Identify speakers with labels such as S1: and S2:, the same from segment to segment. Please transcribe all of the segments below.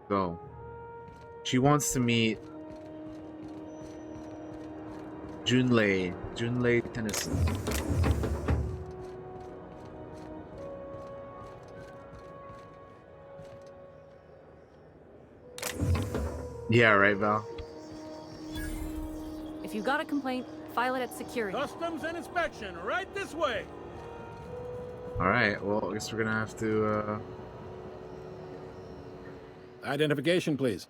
S1: Go. She wants to meet Junlei Tennyson. Yeah, right, Val?
S2: If you got a complaint, file it at security.
S3: Customs and inspection, right this way.
S1: Alright, well, I guess we're gonna have to,
S3: Identification, please.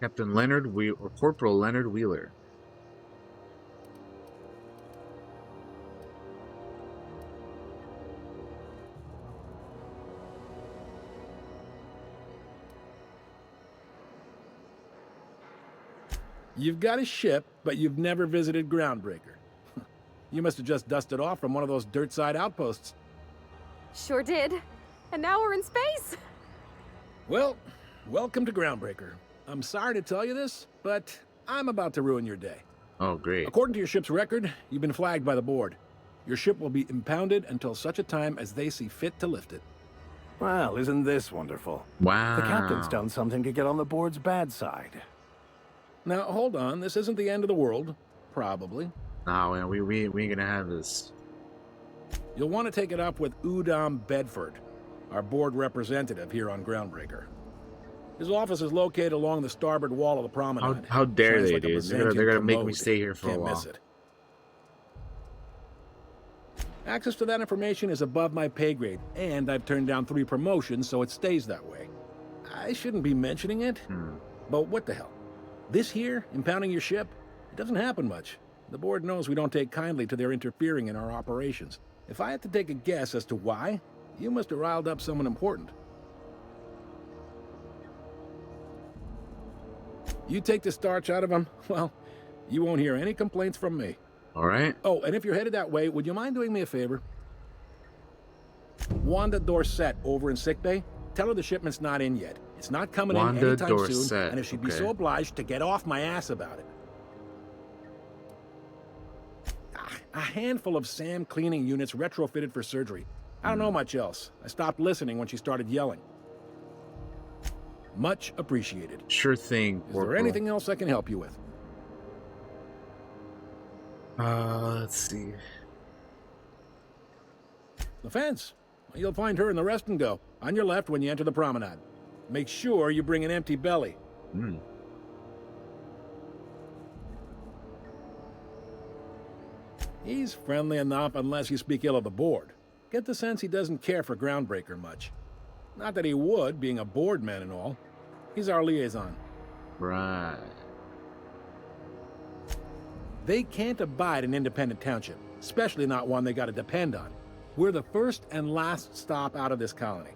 S1: Captain Leonard or Corporal Leonard Wheeler.
S3: You've got a ship, but you've never visited Groundbreaker. You must have just dusted off from one of those dirt-side outposts.
S2: Sure did. And now we're in space.
S3: Well, welcome to Groundbreaker. I'm sorry to tell you this, but I'm about to ruin your day.
S1: Oh, great.
S3: According to your ship's record, you've been flagged by the board. Your ship will be impounded until such a time as they see fit to lift it.
S4: Well, isn't this wonderful?
S1: Wow.
S4: The captain's done something to get on the board's bad side.
S3: Now, hold on. This isn't the end of the world. Probably.
S1: Nah, man, we ain't gonna have this.
S3: You'll want to take it up with Udom Bedford, our board representative here on Groundbreaker. His office is located along the starboard wall of the promenade.
S1: How dare
S3: Sounds
S1: they,
S3: like a
S1: dude? They're
S3: Byzantian
S1: gonna make me
S3: commode.
S1: stay here for a
S3: Can't
S1: while.
S3: miss it. Access to that information is above my pay grade, and I've turned down 3 promotions, so it stays that way. I shouldn't be mentioning it, but what the hell? This here, impounding your ship, it doesn't happen much. The board knows we don't take kindly to their interfering in our operations. If I had to take a guess as to why, you must have riled up someone important. You take the starch out of them, well, you won't hear any complaints from me.
S1: All right.
S3: Oh, and if you're headed that way, would you mind doing me a favor? Wanda Dorset over in sickbay, tell her the shipment's not in yet. It's not coming in
S1: Wanda
S3: anytime soon,
S1: Dorset,
S3: and if she'd be
S1: okay.
S3: so obliged to get off my ass about it. A handful of SAM cleaning units retrofitted for surgery. I don't know much else. I stopped listening when she started yelling. Much appreciated.
S1: Sure thing,
S3: Is
S1: Corporal.
S3: there anything else I can help you with?
S1: Let's see.
S3: The fence. You'll find her in the rest and go, on your left when you enter the promenade. Make sure you bring an empty belly. He's friendly enough unless you speak ill of the board. Get the sense he doesn't care for Groundbreaker much. Not that he would, being a board man and all. He's our liaison.
S1: Right.
S3: They can't abide an independent township, especially not one they gotta depend on. We're the first and last stop out of this colony.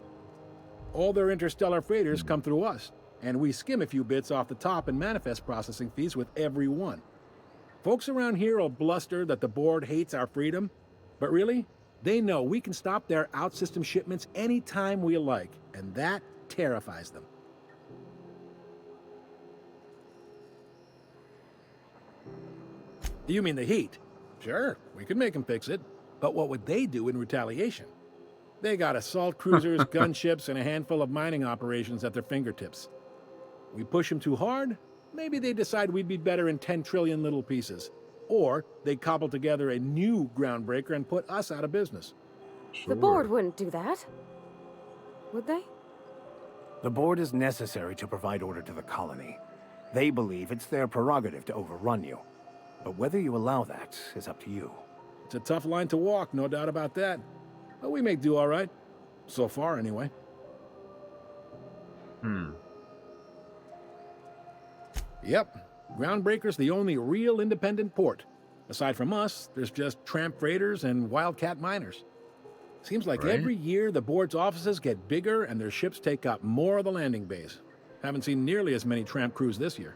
S3: All their interstellar freighters come through us, and we skim a few bits off the top in manifest processing fees with every one. Folks around here will bluster that the board hates our freedom, but really, they know we can stop their out-system shipments anytime we like, and that terrifies them. You mean the heat? Sure, we could make them fix it. But what would they do in retaliation? They got assault cruisers, gunships, and a handful of mining operations at their fingertips. We push them too hard, maybe they decide we'd be better in 10 trillion little pieces. Or they cobble together a new Groundbreaker and put us out of business.
S2: The board wouldn't do that. Would they?
S4: The board is necessary to provide order to the colony. They believe it's their prerogative to overrun you. But whether you allow that is up to you.
S3: It's a tough line to walk, no doubt about that. But we make do all right. So far, anyway. Yep. Groundbreaker's the only real independent port. Aside from us, there's just tramp freighters and wildcat miners. Seems like every year the board's offices get bigger and their ships take up more of the landing base. Haven't seen nearly as many tramp crews this year.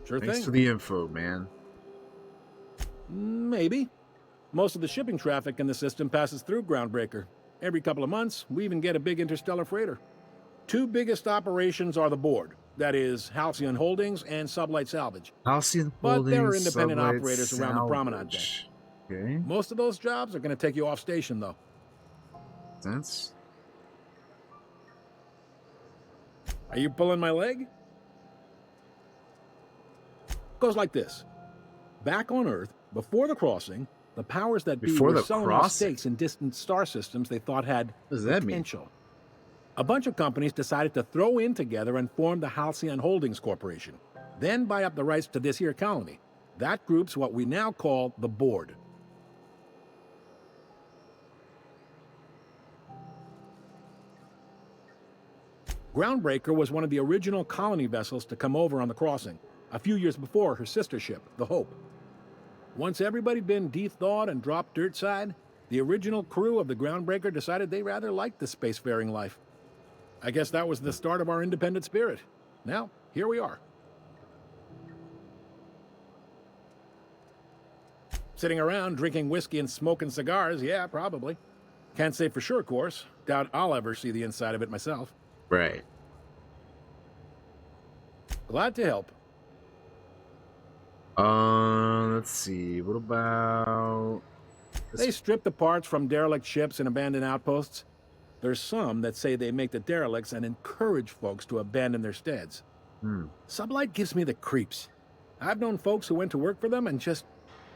S3: Sure
S1: Thanks
S3: thing.
S1: for the info, man.
S3: Maybe. Most of the shipping traffic in the system passes through Groundbreaker. Every couple of months, we even get a big interstellar freighter. 2 biggest operations are the board. That is, Halcyon Holdings and Sublight Salvage.
S1: Halcyon
S3: But there are
S1: Holdings,
S3: independent
S1: Sublight
S3: operators around the promenade
S1: Salvage. Okay.
S3: Most of those jobs are going to take you off station, though.
S1: Sense.
S3: Are you pulling my leg? Goes like this. Back on Earth, before the crossing, the powers that be
S1: Before
S3: were
S1: the
S3: selling off
S1: crossing?
S3: stakes in distant star systems they thought had
S1: What does that mean?
S3: potential. A bunch of companies decided to throw in together and form the Halcyon Holdings Corporation, then buy up the rights to this here colony. That group's what we now call the Board. Groundbreaker was one of the original colony vessels to come over on the crossing, a few years before her sister ship, the Hope. Once everybody'd been de-thawed and dropped dirt side, the original crew of the Groundbreaker decided they rather liked the spacefaring life. I guess that was the start of our independent spirit. Now, here we are. Sitting around drinking whiskey and smoking cigars, yeah, probably. Can't say for sure, of course. Doubt I'll ever see the inside of it myself.
S1: Right.
S3: Glad to help.
S1: Let's see. What about...
S3: They strip the parts from derelict ships and abandoned outposts. There's some that say they make the derelicts and encourage folks to abandon their steads. Sublight gives me the creeps. I've known folks who went to work for them and just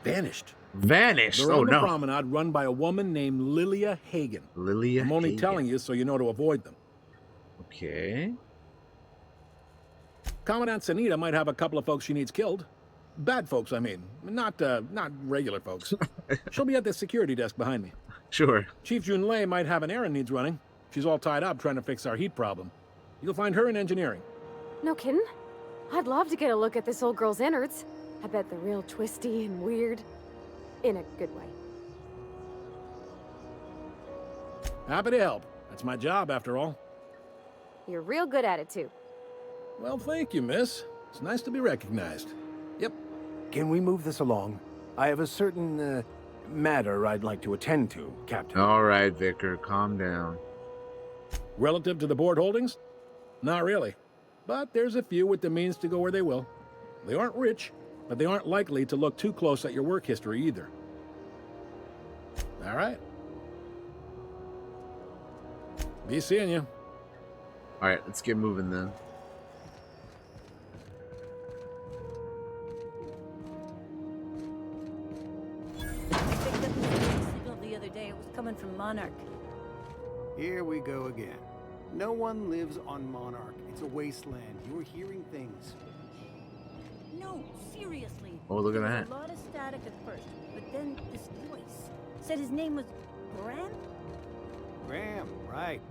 S3: vanished.
S1: Vanished?
S3: They're
S1: Oh,
S3: on the
S1: no.
S3: promenade run by a woman named Lilia Hagen.
S1: Lilia
S3: I'm only
S1: Hagen.
S3: telling you so you know to avoid them.
S1: Okay.
S3: Commandant Sanita might have a couple of folks she needs killed. Bad folks, I mean. Not regular folks. She'll be at the security desk behind me.
S1: Sure.
S3: Chief Junlei might have an errand needs running. She's all tied up trying to fix our heat problem. You'll find her in engineering.
S2: No kidding? I'd love to get a look at this old girl's innards. I bet they're real twisty and weird. In a good way.
S3: Happy to help. That's my job, after all.
S2: You're real good at it, too.
S3: Well, thank you, miss. It's nice to be recognized. Yep.
S4: Can we move this along? I have a certain, matter I'd like to attend to, Captain.
S1: All right, Vicar. Calm down.
S3: Relative to the board holdings? Not really. But there's a few with the means to go where they will. They aren't rich, but they aren't likely to look too close at your work history either. All right. Be seeing you.
S1: All right, let's get moving then.
S5: Picked up the signal the other day. It was coming from Monarch.
S6: Here we go again. No one lives on Monarch. It's a wasteland. You're hearing things.
S5: No, seriously.
S1: Oh, look at
S5: There
S1: that.
S5: was a lot of static at first, but then this voice said his name was Graham?
S6: Graham, right.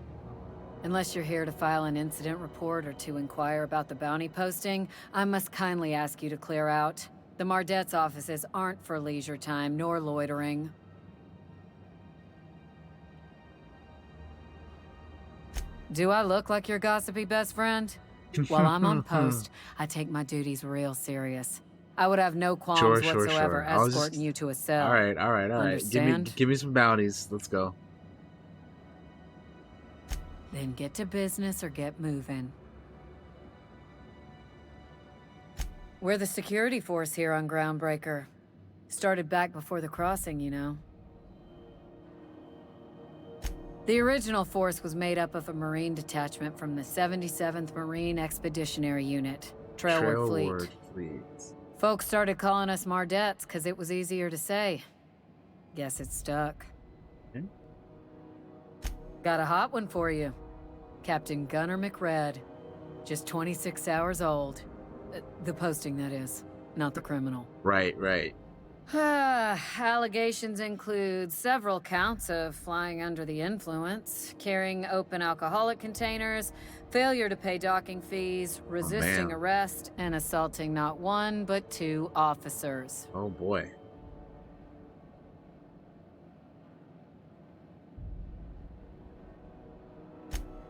S7: Unless you're here to file an incident report or to inquire about the bounty posting, I must kindly ask you to clear out. The Mardet's offices aren't for leisure time nor loitering. Do I look like your gossipy best friend? While I'm on post, I take my duties real serious. I would have no qualms
S1: Sure.
S7: whatsoever
S1: I was
S7: escorting you to a cell.
S1: All right.
S7: Understand?
S1: Give me some bounties. Let's go.
S7: Then get to business or get moving. We're the security force here on Groundbreaker. Started back before the crossing, you know. The original force was made up of a Marine detachment from the 77th Marine Expeditionary Unit, Trailward Fleet.
S1: Fleet.
S7: Folks started calling us Mardettes because it was easier to say. Guess it stuck.
S1: Okay.
S7: Got a hot one for you. Captain Gunnar McRed. Just 26 hours old. The posting, that is. Not the criminal.
S1: Right.
S7: Allegations include several counts of flying under the influence, carrying open alcoholic containers, failure to pay docking fees, resisting
S1: man.
S7: arrest, and assaulting not one but two officers.
S1: Oh boy.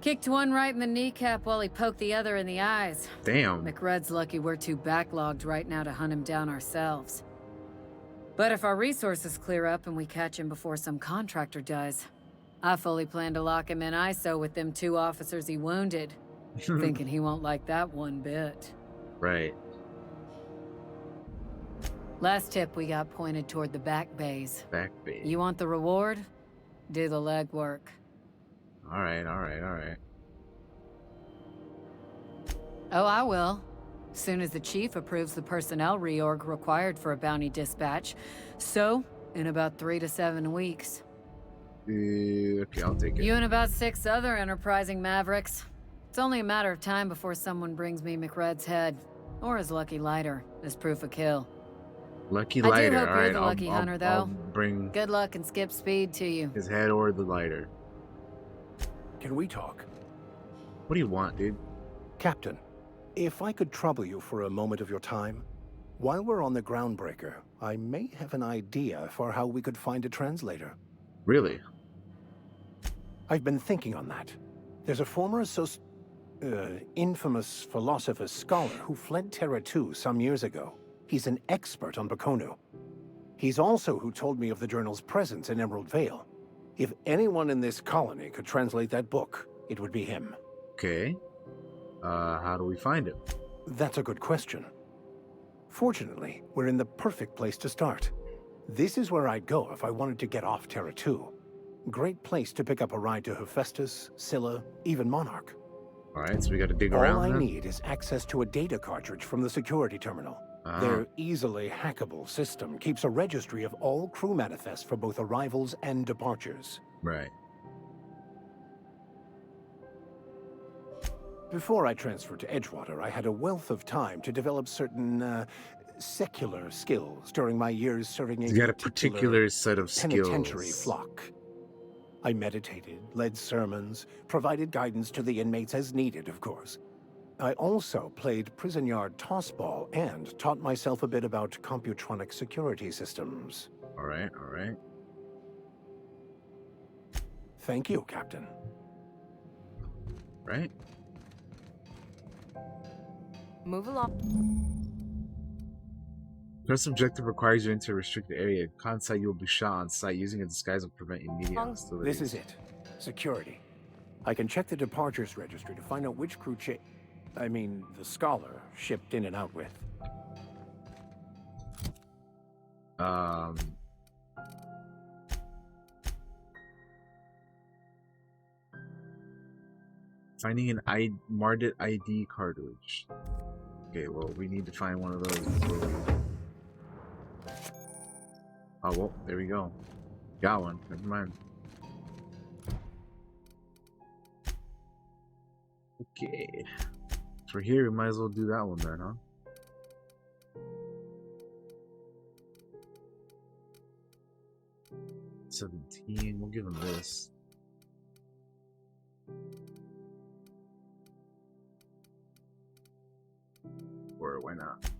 S7: Kicked one right in the kneecap while he poked the other in the eyes.
S1: Damn.
S7: McRed's lucky we're too backlogged right now to hunt him down ourselves. But if our resources clear up and we catch him before some contractor does, I fully plan to lock him in ISO with them two officers he wounded, thinking he won't like that one bit.
S1: Right.
S7: Last tip we got pointed toward the back bays.
S1: Back bait.
S7: You want the reward? Do the legwork.
S1: All right.
S7: Oh, I will. Soon as the chief approves the personnel reorg required for a bounty dispatch. So, in about 3 to 7 weeks.
S1: Okay, I'll take it.
S7: You and about 6 other enterprising mavericks. It's only a matter of time before someone brings me McRed's head, or his lucky lighter, as proof of kill.
S1: Lucky
S7: I do
S1: lighter.
S7: hope
S1: All
S7: you're
S1: right,
S7: the lucky hunter, though.
S1: I'll bring
S7: Good luck and skip speed to you.
S1: his head or the lighter.
S4: Can we talk?
S1: What do you want, dude?
S4: Captain, if I could trouble you for a moment of your time, while we're on the Groundbreaker, I may have an idea for how we could find a translator.
S1: Really?
S4: I've been thinking on that. There's a former infamous philosopher scholar who fled Terra 2 some years ago. He's an expert on Bakonu. He's also who told me of the journal's presence in Emerald Vale. If anyone in this colony could translate that book, it would be him.
S1: Okay. How do we find him?
S4: That's a good question. Fortunately, we're in the perfect place to start. This is where I'd go if I wanted to get off Terra 2. Great place to pick up a ride to Hephaestus, Scylla, even Monarch.
S1: Alright, so we gotta dig
S4: All
S1: around
S4: I
S1: then?
S4: need is access to a data cartridge from the security terminal. Their easily hackable system keeps a registry of all crew manifests for both arrivals and departures.
S1: Right.
S4: Before I transferred to Edgewater, I had a wealth of time to develop certain, secular skills during my years serving
S1: You got a
S4: particular
S1: particular set of
S4: penitentiary
S1: skills.
S4: flock. I meditated, led sermons, provided guidance to the inmates as needed, of course. I also played prison yard tossball and taught myself a bit about computronic security systems.
S1: Alright, alright.
S4: Thank you, Captain.
S1: Right?
S2: Move along.
S1: Press objective requires you to enter a restricted area. Con site, you will be shot on sight. Using a disguise will prevent immediate hostilities.
S4: This is it. Security. I can check the departures registry to find out which crew the scholar shipped in and out with.
S1: Finding an Mardit ID cartridge. Okay, well, we need to find one of those before we... Oh, well, there we go. Got one. Never mind. Okay. For here, we might as well do that one then, huh? $17. We'll give him this. Or why not?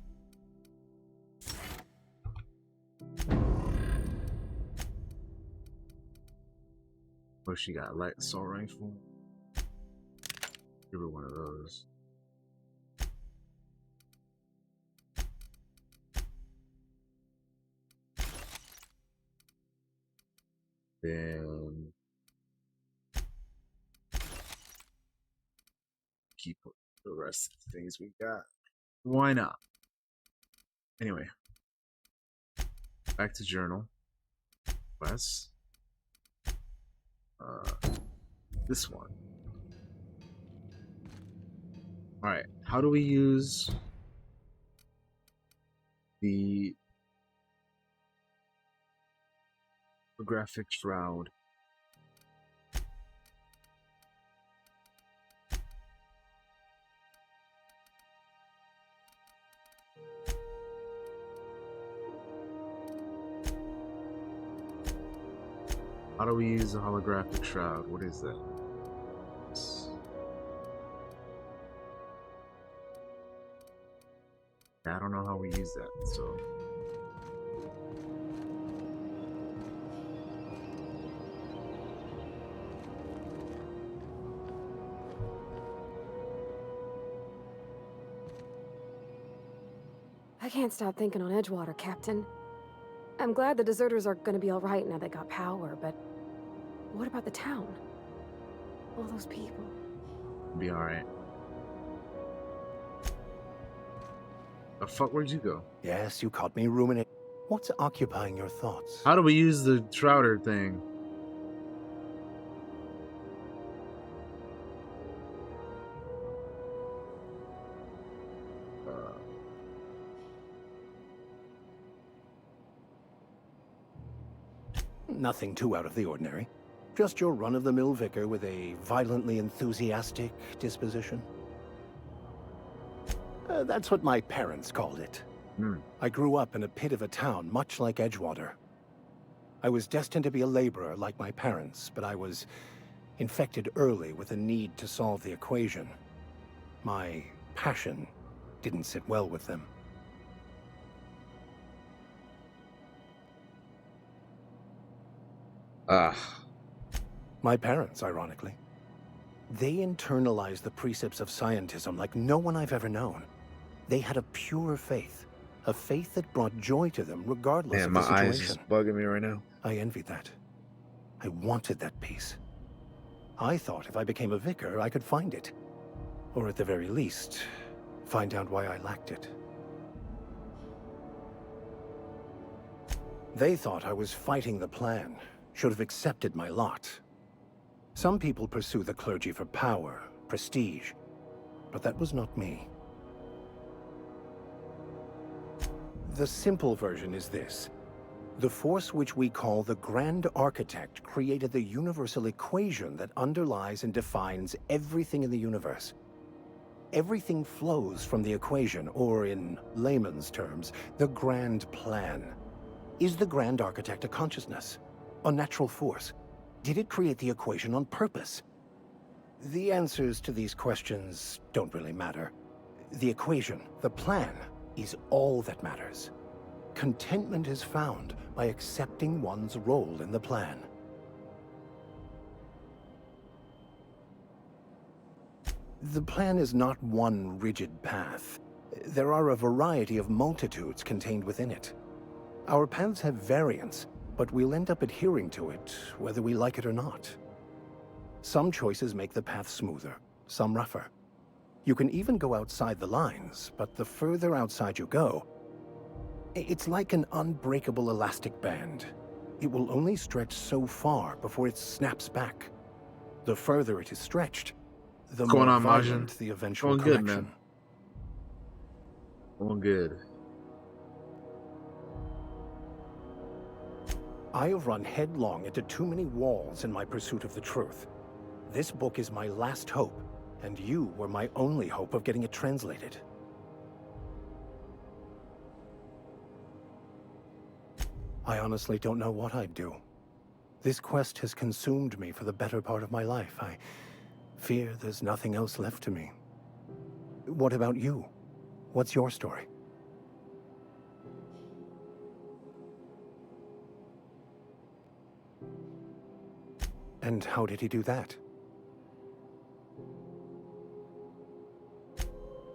S1: Oh, she got a light assault rifle. Give her one of those. Then keep the rest of the things we got. Why not? Anyway, back to journal. Quest. This one. Alright, how do we use the graphic shroud? How do we use the holographic shroud? What is that? I don't know how we use that, so...
S2: I can't stop thinking on Edgewater, Captain. I'm glad the deserters are gonna be alright now they got power, but what about the town? All those people.
S1: Be alright. The fuck, where'd you go?
S4: Yes, you caught me ruminating. What's occupying your thoughts?
S1: How do we use the Shrouder thing?
S4: Nothing too out of the ordinary. Just your run-of-the-mill vicar with a violently enthusiastic disposition. That's what my parents called it. I grew up in a pit of a town, much like Edgewater. I was destined to be a laborer like my parents, but I was infected early with a need to solve the equation. My passion didn't sit well with them. My parents, ironically. They internalized the precepts of scientism like no one I've ever known. They had a pure faith, a faith that brought joy to them regardless of the
S1: my eyes
S4: situation.
S1: is bugging me right now.
S4: I envied that. I wanted that peace. I thought if I became a vicar, I could find it. Or at the very least, find out why I lacked it. They thought I was fighting the plan, should have accepted my lot. Some people pursue the clergy for power, prestige, but that was not me. The simple version is this. The force which we call the Grand Architect created the universal equation that underlies and defines everything in the universe. Everything flows from the equation, or in layman's terms, the grand plan. Is the Grand Architect a consciousness? A natural force? Did it create the equation on purpose? The answers to these questions don't really matter. The equation, the plan, is all that matters. Contentment is found by accepting one's role in the plan. The plan is not one rigid path. There are a variety of multitudes contained within it. Our paths have variance, but we'll end up adhering to it, whether we like it or not. Some choices make the path smoother, some rougher. You can even go outside the lines, but the further outside you go, it's like an unbreakable elastic band. It will only stretch so far before it snaps back. The further it is stretched, the
S1: What's going
S4: more
S1: on, Majin?
S4: violent the eventual
S1: Going good,
S4: correction.
S1: man. Going good.
S4: I have run headlong into too many walls in my pursuit of the truth. This book is my last hope, and you were my only hope of getting it translated. I honestly don't know what I'd do. This quest has consumed me for the better part of my life. I fear there's nothing else left to me. What about you? What's your story? And how did he do that?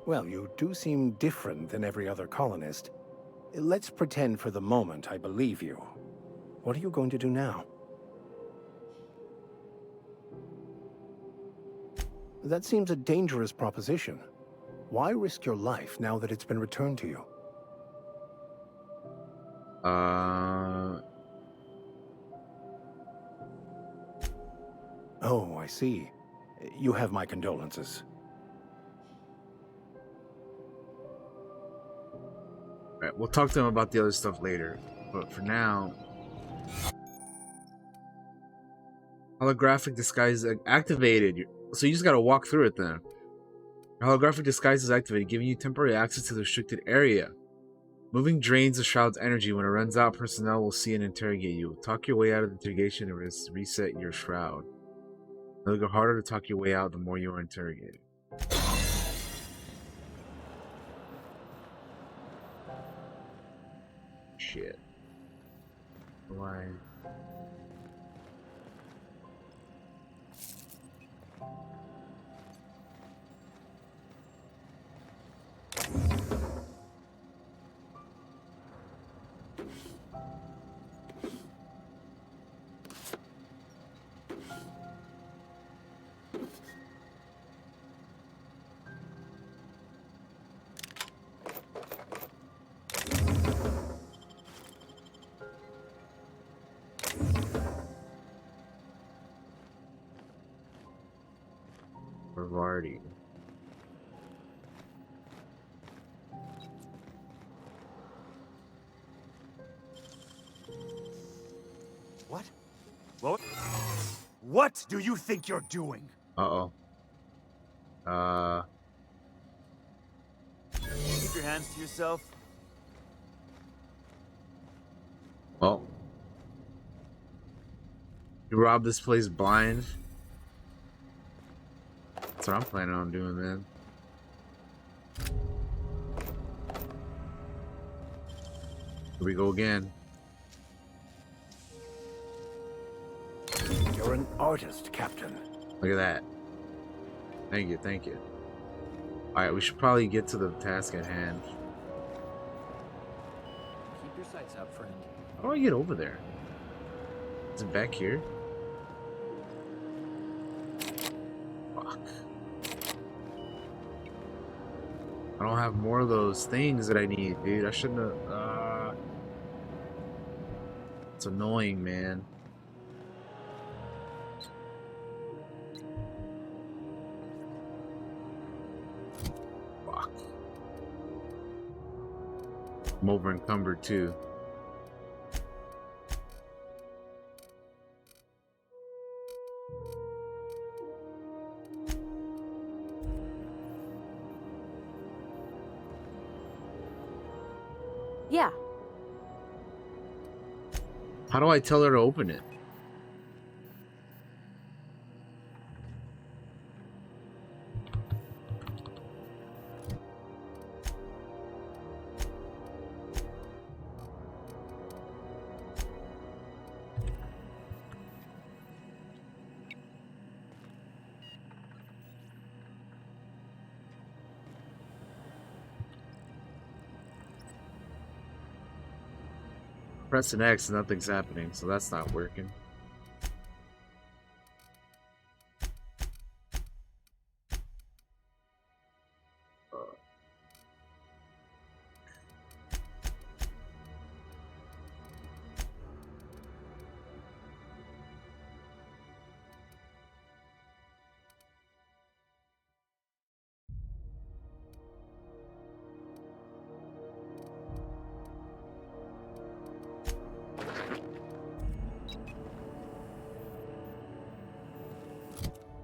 S4: Well, you do seem different than every other colonist. Let's pretend for the moment I believe you. What are you going to do now? That seems a dangerous proposition. Why risk your life now that it's been returned to you? Oh, I see. You have my condolences.
S1: Alright, we'll talk to him about the other stuff later. But for now... Holographic disguise is activated. So you just gotta walk through it then. Holographic disguise is activated, giving you temporary access to the restricted area. Moving drains the shroud's energy. When it runs out, personnel will see and interrogate you. Talk your way out of the interrogation and reset your shroud. It'll go harder to talk your way out the more you are interrogated. Shit. Why? Vardy.
S4: What?
S8: What do you think you're doing?
S1: Uh-oh.
S8: Keep your hands to yourself.
S1: Well. You rob this place blind? That's what I'm planning on doing, man. Here we go again.
S4: You're an artist, Captain.
S1: Look at that. Thank you, thank you. Alright, we should probably get to the task at hand.
S9: Keep your sights up, friend.
S1: How do I get over there? Is it back here? Fuck. I don't have more of those things that I need, dude. I shouldn't have... It's annoying, man. Fuck. I'm over encumbered too.
S2: Yeah.
S1: How do I tell her to open it? Pressing X, nothing's happening, so that's not working.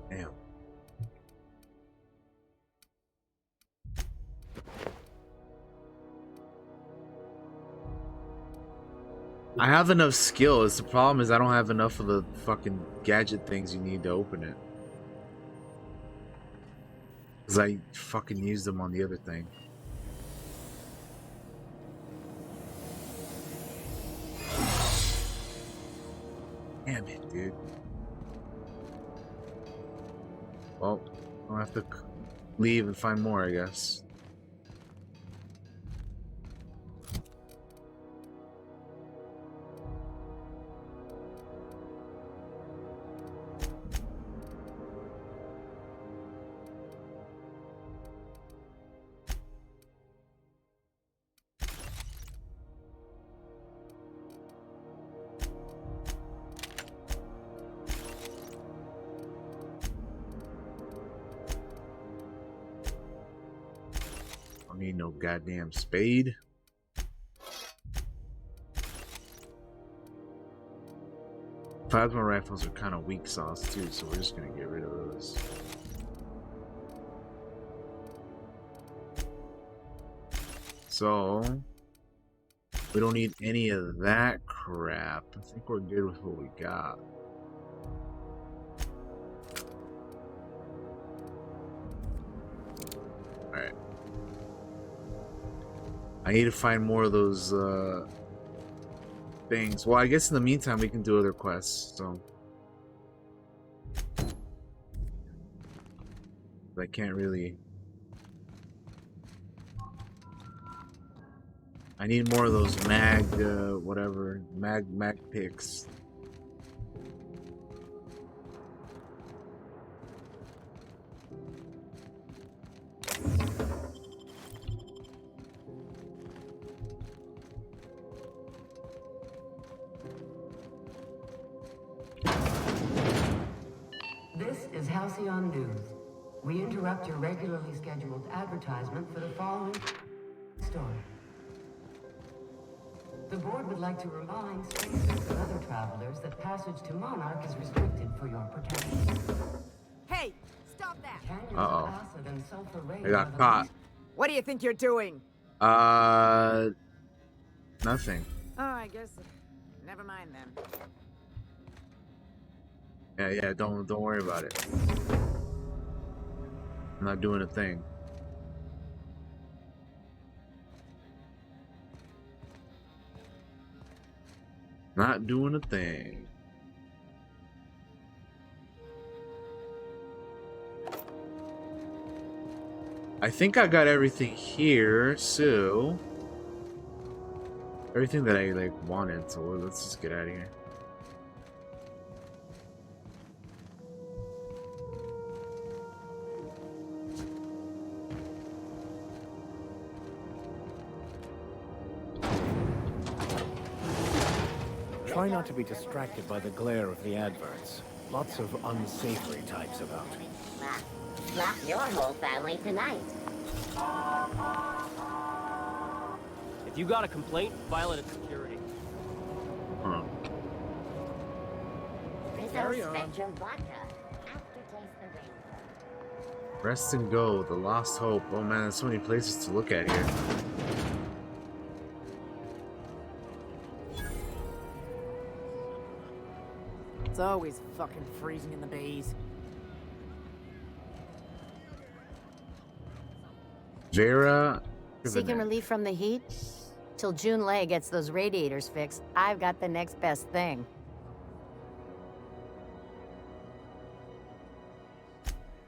S1: Damn. I have enough skills. The problem is I don't have enough of the fucking gadget things you need to open it. Because I fucking used them on the other thing. Damn it, dude. Well, I'll have to leave and find more, I guess. Need no goddamn spade. Plasma rifles are kind of weak sauce too, so we're just gonna get rid of those. So we don't need any of that crap. I think we're good with what we got. Alright. I need to find more of those things. Well, I guess in the meantime we can do other quests, so I can't really. I need more of those mag whatever mag picks.
S10: This is Halcyon News. We interrupt your regularly scheduled advertisement for the following story. The board would like to remind spacers and other travelers that passage to Monarch is restricted for your protection.
S11: Hey, stop that!
S10: Canyons
S1: Uh-oh.
S10: of acid and sulfur rain
S1: I got
S10: are the
S1: caught.
S10: least-
S11: What do you think you're doing?
S1: Nothing.
S11: Oh, I guess. Never mind then.
S1: Yeah, don't worry about it. I'm not doing a thing. Not doing a thing. I think I got everything here, so everything that I like wanted, so let's just get out of here.
S4: Try not to be distracted by the glare of the adverts. Lots of unsavory types about.
S12: Slap your whole family tonight.
S9: If you got a complaint, file it at security.
S1: Huh.
S12: Rizzo's Spectrum Vodka. Aftertaste the rainbow.
S1: Rest and Go, The Lost Hope. Oh man, there's so many places to look at here.
S11: It's always fucking freezing in the bays.
S1: Vera.
S13: Seeking relief from the heat? Till June Lay gets those radiators fixed, I've got the next best thing.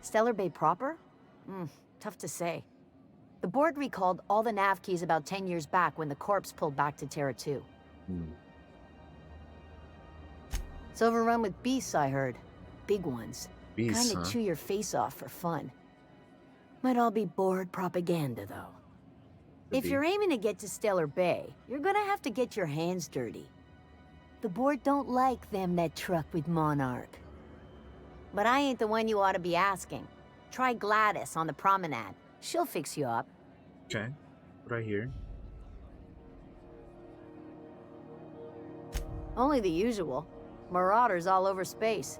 S13: Stellar Bay proper? Tough to say. The board recalled all the nav keys about 10 years back when the corpse pulled back to Terra 2. It's overrun with beasts, I heard. Big ones.
S1: Beasts,
S13: Kinda
S1: huh?
S13: chew your face off for fun. Might all be board propaganda, though. If you're aiming to get to Stellar Bay, you're gonna have to get your hands dirty. The board don't like them that truck with Monarch. But I ain't the one you ought to be asking. Try Gladys on the promenade. She'll fix you up.
S1: Okay, right here.
S13: Only the usual. Marauders all over space.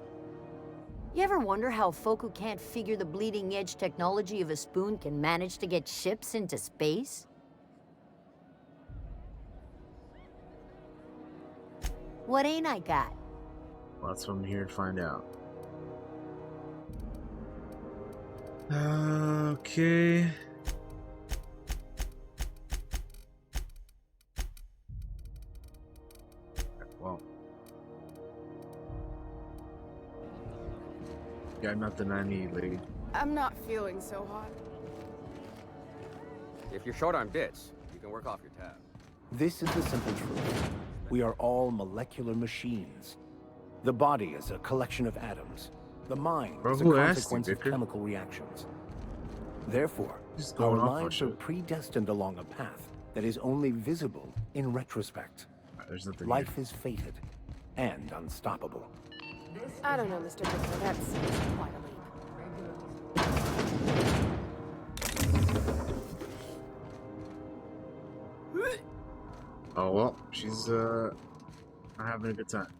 S13: You ever wonder how folk who can't figure the bleeding edge technology of a spoon can manage to get ships into space? What ain't I got?
S1: Well, that's what I'm here to find out. Okay. Well. Yeah, nothing I need, lady.
S2: I'm not feeling so hot.
S9: If you're short on bits, you can work off your tab.
S4: This is the simple truth. We are all molecular machines. The body is a collection of atoms. The mind
S1: Bro,
S4: is a
S1: who asked you,
S4: consequence of
S1: Vicar?
S4: chemical reactions. Therefore,
S1: Just
S4: our
S1: going off on
S4: lives are
S1: shit.
S4: predestined along a path that is only visible in retrospect.
S1: There's nothing
S4: Life is fated and unstoppable.
S2: I don't know, Mr. Victor. That's quite a leap.
S1: Oh well, she's not having a good time.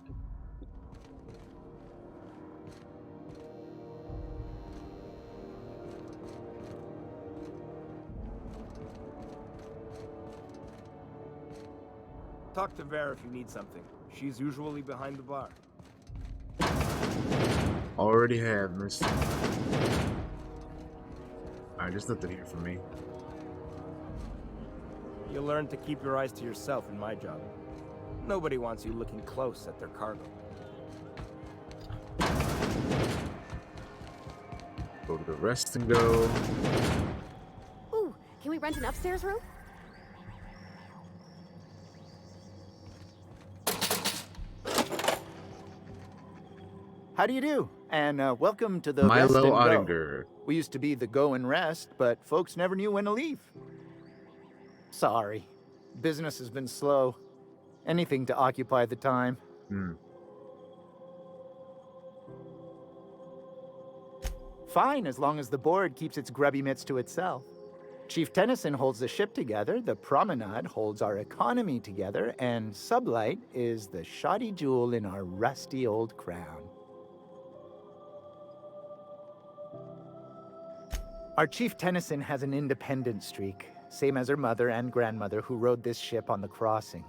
S14: Talk to Vera if you need something. She's usually behind the bar.
S1: Already have, mister. Alright, there's nothing here for me.
S14: You learn to keep your eyes to yourself in my job. Nobody wants you looking close at their cargo.
S1: Go to the rest and go.
S2: Ooh, can we rent an upstairs room?
S15: How do you do? And welcome to the
S1: Milo
S15: Rest and Go.
S1: Ottinger.
S15: We used to be the Go and Rest, but folks never knew when to leave. Sorry. Business has been slow. Anything to occupy the time. Fine, as long as the board keeps its grubby mitts to itself. Chief Tennyson holds the ship together, the Promenade holds our economy together, and Sublight is the shoddy jewel in our rusty old crown. Our Chief Tennyson has an independent streak, same as her mother and grandmother who rode this ship on the crossing.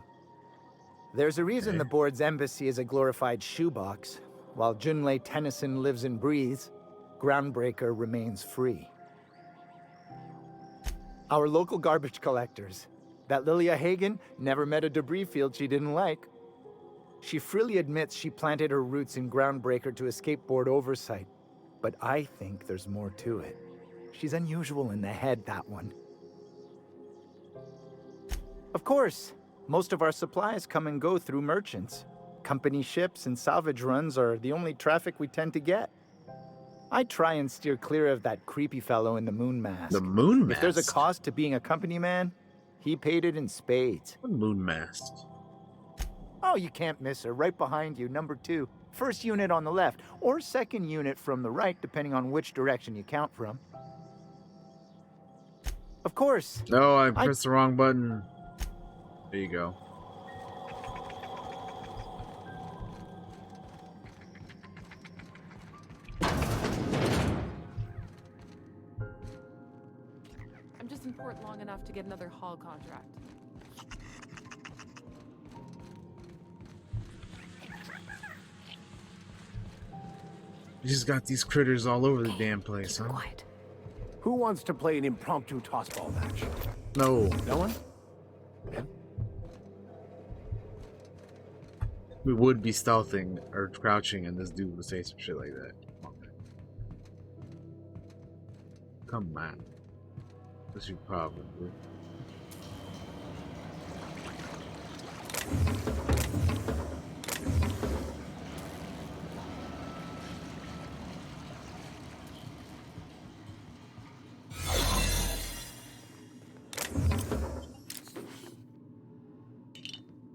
S15: There's a reason the board's embassy is a glorified shoebox. While Junlei Tennyson lives and breathes, Groundbreaker remains free. Our local garbage collectors. That Lilia Hagen never met a debris field she didn't like. She freely admits she planted her roots in Groundbreaker to escape board oversight. But I think there's more to it. She's unusual in the head, that one. Of course, most of our supplies come and go through merchants. Company ships and salvage runs are the only traffic we tend to get. I try and steer clear of that creepy fellow in the moon mask.
S1: The moon mask?
S15: If there's a cost to being a company man, he paid it in spades.
S1: What moon mask?
S15: Oh, you can't miss her. Right behind you, number 2. First unit on the left, or second unit from the right, depending on which direction you count from. Of course.
S1: No, I pressed the wrong button. There you go.
S16: I'm just in port long enough to get another haul contract.
S1: You just got these critters all over the damn place, huh?
S2: Quiet.
S4: Who wants to play an impromptu tossball match?
S1: No.
S4: No one?
S1: We would be stealthing or crouching, and this dude would say some shit like that. Come on. What's your problem, dude?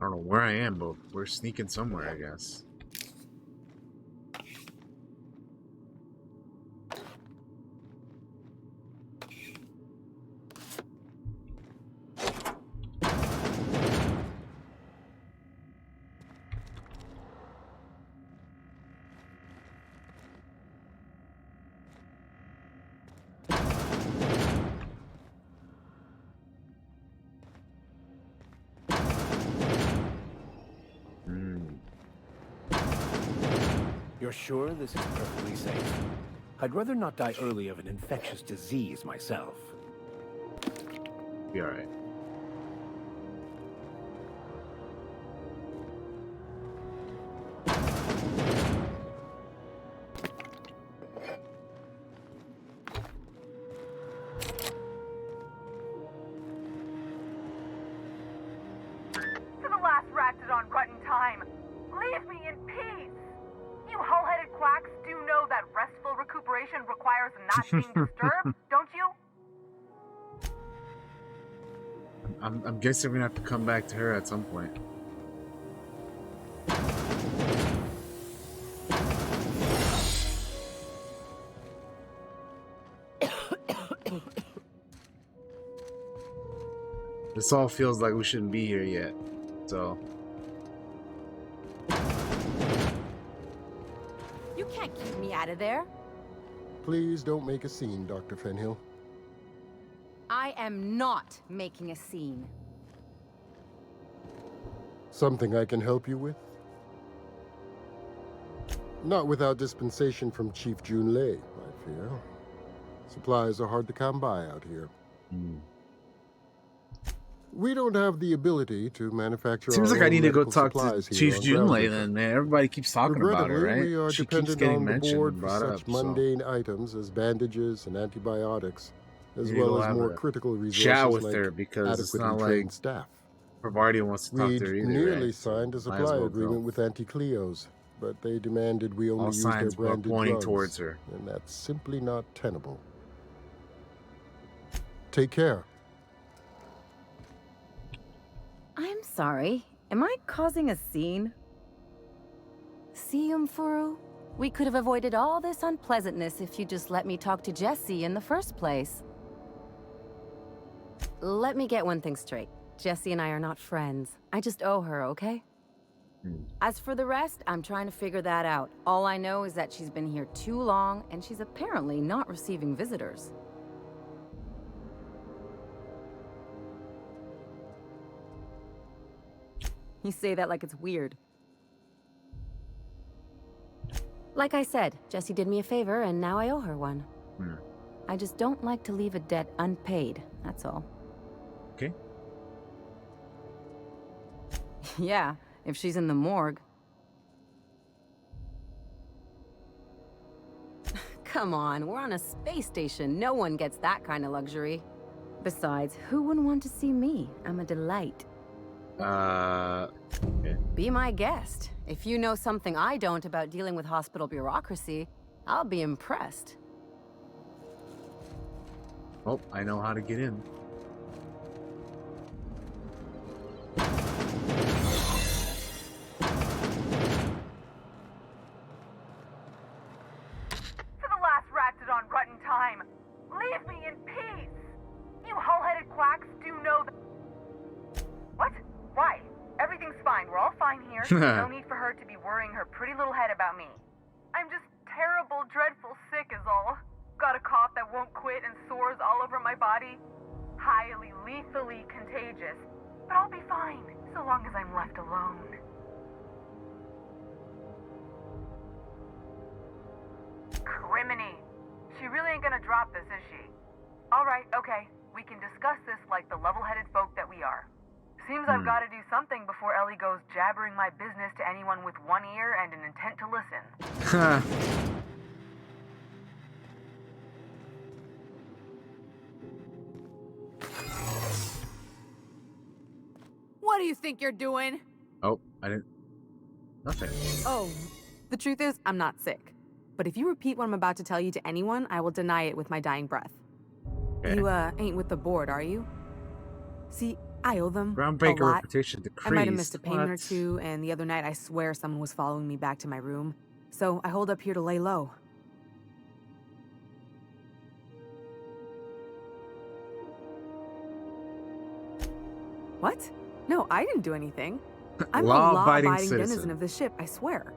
S1: I don't know where I am, but we're sneaking somewhere, I guess.
S4: You're sure this is perfectly safe? I'd rather not die early of an infectious disease myself.
S1: Be alright.
S17: To the last ratted on rotten time, leave me in peace! You hull-headed quacks do know that restful recuperation requires not being disturbed, don't you?
S1: I'm guessing we're gonna have to come back to her at some point. This all feels like we shouldn't be here yet, so.
S11: You can't keep me out of there.
S18: Please don't make a scene, Dr. Fenhill.
S11: I am not making a scene.
S18: Something I can help you with? Not without dispensation from Chief Junlei, I fear. Supplies are hard to come by out here. We don't have the ability to manufacture.
S1: Seems
S18: our
S1: like I
S18: own
S1: need to go
S18: medical
S1: talk to
S18: supplies here
S1: Chief
S18: on
S1: Junlei
S18: Groundbreaker.
S1: then, man. Everybody keeps talking about her, right?
S18: We are
S1: She keeps
S18: dependent
S1: getting
S18: on the
S1: mentioned
S18: board
S1: and
S18: for
S1: brought
S18: such
S1: up. So.
S18: mundane items as bandages and antibiotics, as
S1: Maybe we'll
S18: well as
S1: have
S18: more
S1: a
S18: critical resources
S1: chat with
S18: like
S1: her because it's
S18: adequately
S1: not
S18: trained
S1: like
S18: staff.
S1: Provardia wants to talk
S18: We'd
S1: to her either,
S18: nearly
S1: right?
S18: signed a
S1: Might as
S18: supply
S1: well
S18: agreement
S1: go.
S18: with Anti-Cleos, but they demanded we only
S1: All
S18: use their
S1: signs were
S18: branded
S1: pointing
S18: drugs,
S1: towards her.
S18: and that's simply not tenable. Take care.
S7: I'm sorry. Am I causing a scene? See, Furu? We could have avoided all this unpleasantness if you just let me talk to Jesse in the first place.
S2: let me get one thing straight. Jessie and I are not friends. I just owe her, okay? As for the rest, I'm trying to figure that out. All I know is that she's been here too long, and she's apparently not receiving visitors. You say that like it's weird. Like I said, Jessie did me a favor, and now I owe her one. I just don't like to leave a debt unpaid, that's all.
S1: Okay.
S2: Yeah, if she's in the morgue. Come on, we're on a space station. No one gets that kind of luxury. Besides, who wouldn't want to see me? I'm a delight.
S1: Okay.
S2: Be my guest. If you know something I don't about dealing with hospital bureaucracy, I'll be impressed.
S1: Oh, I know how to get in.
S17: For the last ratted on rotten time, leave me in peace! You hull-headed quacks do know that... What? Why? Everything's fine. We're all fine here. No need for her to be worrying her pretty little head about me. I'm just terrible, dreadful sick is all. Got a cough that won't quit and sores all over my body. Highly, lethally contagious. But I'll be fine, so long as I'm left alone. Criminy. She really ain't gonna drop this, is she? Alright, okay. We can discuss this like the level-headed folk that we are. Seems I've got to do something before Ellie goes jabbering my business to anyone with one ear and an intent to listen.
S16: What do you think you're doing?
S1: Oh, I didn't... Nothing.
S16: Oh, the truth is, I'm not sick. But if you repeat what I'm about to tell you to anyone, I will deny it with my dying breath.
S1: Okay.
S16: You, ain't with the board, are you? See, I owe them
S1: Groundbreaker
S16: a lot.
S1: reputation decreased.
S16: I might have missed a payment or
S1: What?
S16: two, and the other night I swear someone was following me back to my room. So I hold up here to lay low. What? No, I didn't do anything. I'm a
S1: Law-abiding
S16: law-abiding
S1: citizen.
S16: denizen of this ship, I swear.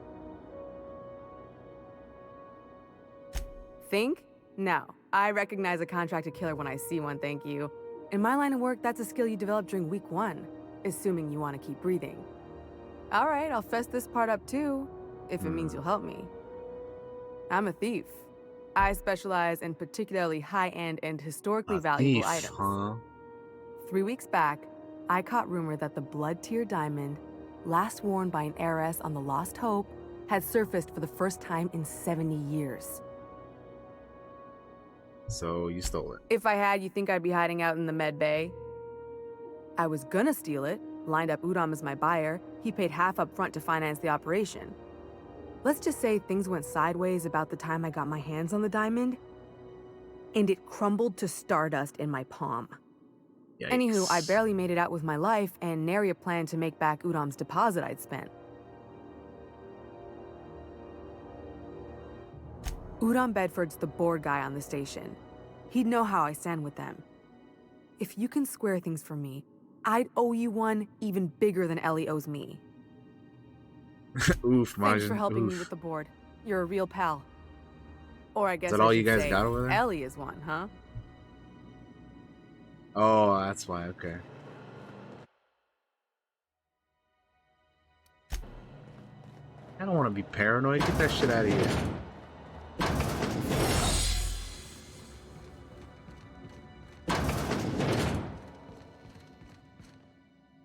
S16: Think? No. I recognize a contracted killer when I see one, thank you. In my line of work, that's a skill you develop during week 1, assuming you want to keep breathing. All right, I'll fess this part up too, if it means you'll help me. I'm a thief. I specialize in particularly high-end and historically valuable
S1: Thief,
S16: items.
S1: huh?
S16: 3 weeks back, I caught rumor that the blood-tier diamond, last worn by an heiress on the Lost Hope, had surfaced for the first time in 70 years.
S1: So you stole it.
S16: If I had, you think I'd be hiding out in the med bay? I was gonna steal it, lined up Udom as my buyer. He paid half up front to finance the operation. Let's just say things went sideways about the time I got my hands on the diamond, and it crumbled to stardust in my palm.
S1: Yikes.
S16: Anywho, I barely made it out with my life, and nary a plan to make back Udom's deposit I'd spent. Udom Bedford's the board guy on the station. He'd know how I stand with them. If you can square things for me, I'd owe you one even bigger than Ellie owes me.
S1: Oof, Majin.
S16: Thanks for helping me
S1: Oof.
S16: with the board. You're a real pal. Or I guess
S1: that
S16: I
S1: all
S16: should
S1: you guys
S16: say,
S1: got over there?
S16: Ellie is one, huh?
S1: Oh, that's why, okay. I don't want to be paranoid. Get that shit out of here.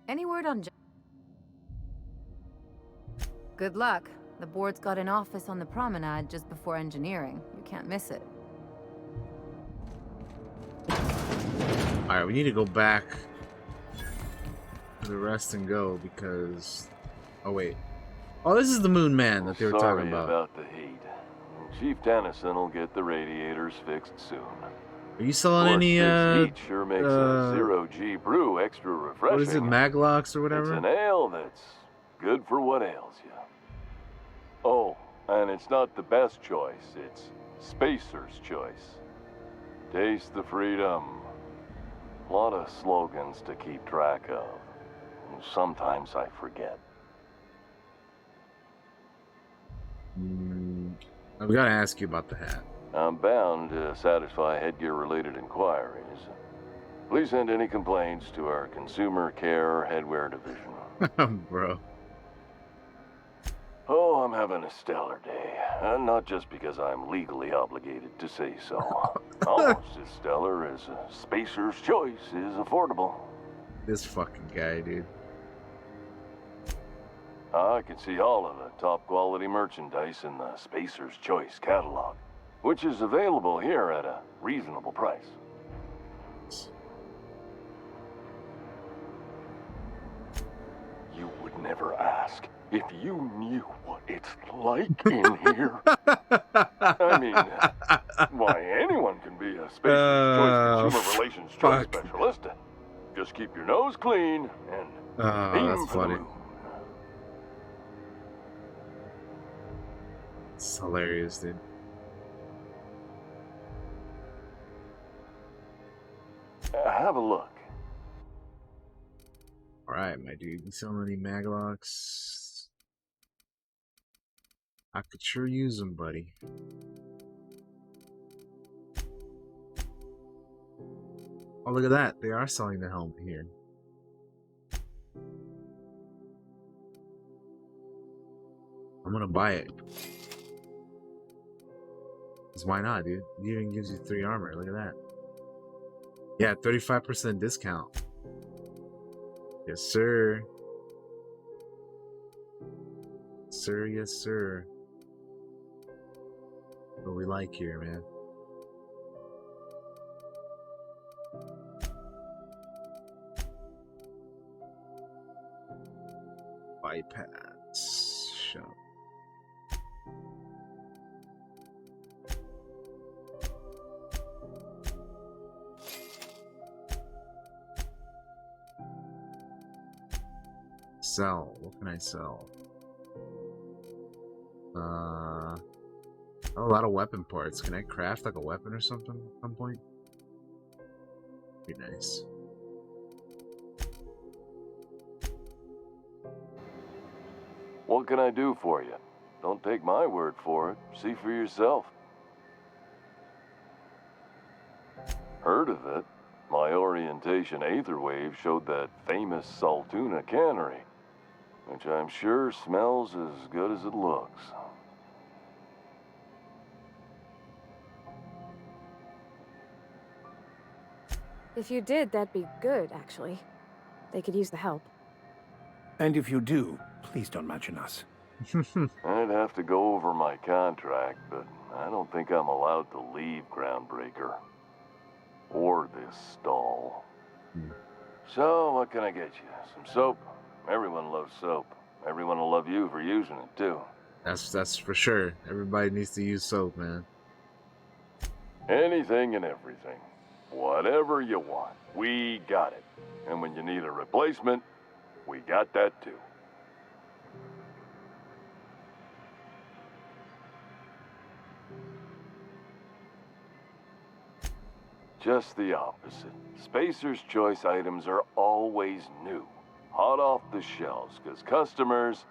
S2: Any word on Good luck. The board's got an office on the promenade just before engineering. You can't miss it.
S1: Alright, we need to go back to the rest and go because... Oh, wait. Oh, this is the Moon Man that they were talking about.
S19: The heat. Chief Tennyson will get the radiators fixed soon.
S1: Are you selling any,
S19: heat sure makes a zero-G brew extra refreshing.
S1: What is it, Maglocks or whatever?
S19: It's an ale that's good for what ails you. Oh, and it's not the best choice. It's Spacer's choice. Taste the freedom. A lot of slogans to keep track of. Sometimes I forget.
S1: I've got to ask you about the hat.
S19: I'm bound to satisfy headgear-related inquiries. Please send any complaints to our Consumer Care Headwear Division.
S1: Bro.
S19: Oh, I'm having a stellar day. And not just because I'm legally obligated to say so. Almost as stellar as Spacer's Choice is affordable.
S1: This fucking guy, dude.
S19: I can see all of the top quality merchandise in the Spacer's Choice catalog, which is available here at a reasonable price. You would never ask if you knew what it's like in here. I mean, why, anyone can be a Spacer's Choice consumer relations choice specialist. Just keep your nose clean and aim
S1: that's
S19: for
S1: funny.
S19: the moon.
S1: It's hilarious, dude.
S19: Have a look.
S1: Alright, my dude. You selling any maglocks? I could sure use them, buddy. Oh, look at that. They are selling the helmet here. I'm gonna buy it. Because why not, dude? It even gives you 3 armor. Look at that. Yeah, 35% discount. Yes, sir. Sir, yes, sir. What we like here, man. Bypass. Shop. Sell. What can I sell? A lot of weapon parts. Can I craft like a weapon or something at some point? Be nice.
S19: What can I do for you? Don't take my word for it. See for yourself. Heard of it? My orientation aetherwave showed that famous Saltuna cannery, which I'm sure smells as good as it looks.
S20: If you did, that'd be good, actually. They could use the help.
S4: And if you do, please don't mention us.
S19: I'd have to go over my contract, but I don't think I'm allowed to leave Groundbreaker. Or this stall. So, what can I get you? Some soap? Everyone loves soap. Everyone will love you for using it, too.
S1: That's for sure. Everybody needs to use soap, man.
S19: Anything and everything. Whatever you want, we got it. And when you need a replacement, we got that, too. Just the opposite. Spacer's Choice items are always new, hot off the shelves, because customers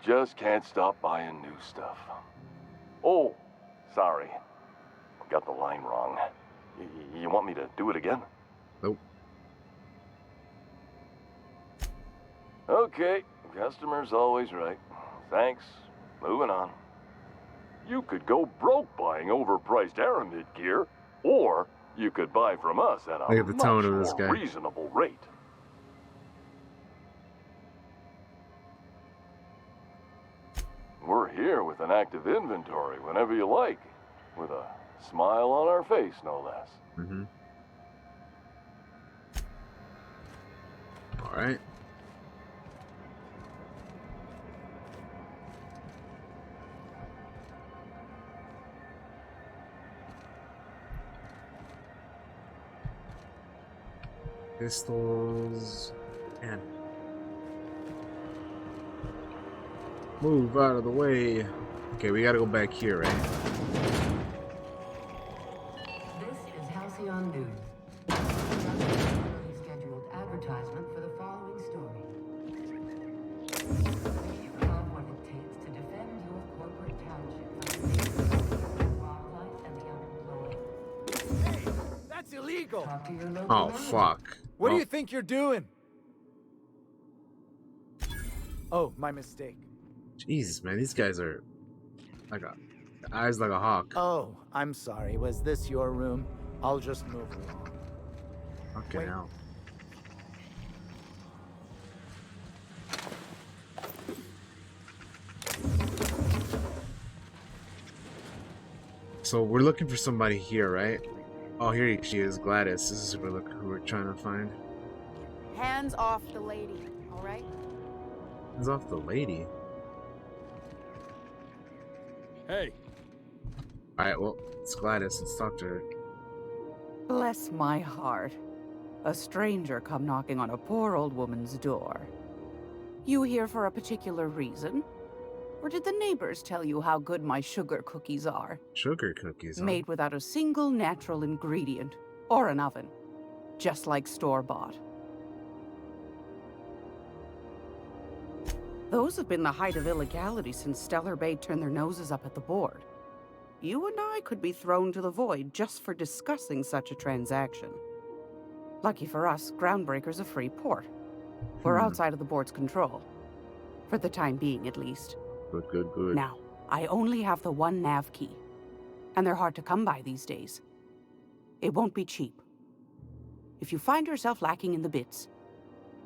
S19: just can't stop buying new stuff. Oh, sorry. Got the line wrong. You want me to do it again?
S1: Nope.
S19: Okay, customer's always right. Thanks. Moving on. You could go broke buying overpriced Aramid gear, or you could buy from us at a
S1: Look at the tone of this
S19: much
S1: guy.
S19: more reasonable rate. We're here with an active inventory whenever you like, with a smile on our face, no less.
S1: Mm-hmm. All right. Pistols and move out of the way. Okay, we gotta go back here, right?
S10: This is Halcyon News. scheduled advertisement for the following story. Do you have what it takes to defend your corporate township from the wildlife and the unemployed?
S15: Hey, that's illegal!
S10: Talk to your local
S1: Oh,
S10: manager.
S1: fuck.
S15: What do
S1: Oh.
S15: you think you're doing? Oh, my mistake.
S1: Jesus, man, these guys are like eyes like a hawk.
S15: Oh, I'm sorry. Was this your room? I'll just move along.
S1: Fucking hell. So we're looking for somebody here, right? Oh, here she is, Gladys. This is who we're trying to find.
S11: Hands off the lady, all right?
S1: Hands off the lady.
S3: Hey.
S1: All right, well, it's Gladys. Let's talk to her.
S21: Bless my heart. A stranger come knocking on a poor old woman's door. You here for a particular reason? Or did the neighbors tell you how good my sugar cookies are?
S1: Sugar cookies, huh?
S21: Made without a single natural ingredient. Or an oven. Just like store-bought. Those have been the height of illegality since Stellar Bay turned their noses up at the board. You and I could be thrown to the void just for discussing such a transaction. Lucky for us, Groundbreaker's a free port. We're outside of the board's control. For the time being, at least.
S1: Good.
S21: Now, I only have the one nav key. And they're hard to come by these days. It won't be cheap. If you find yourself lacking in the bits,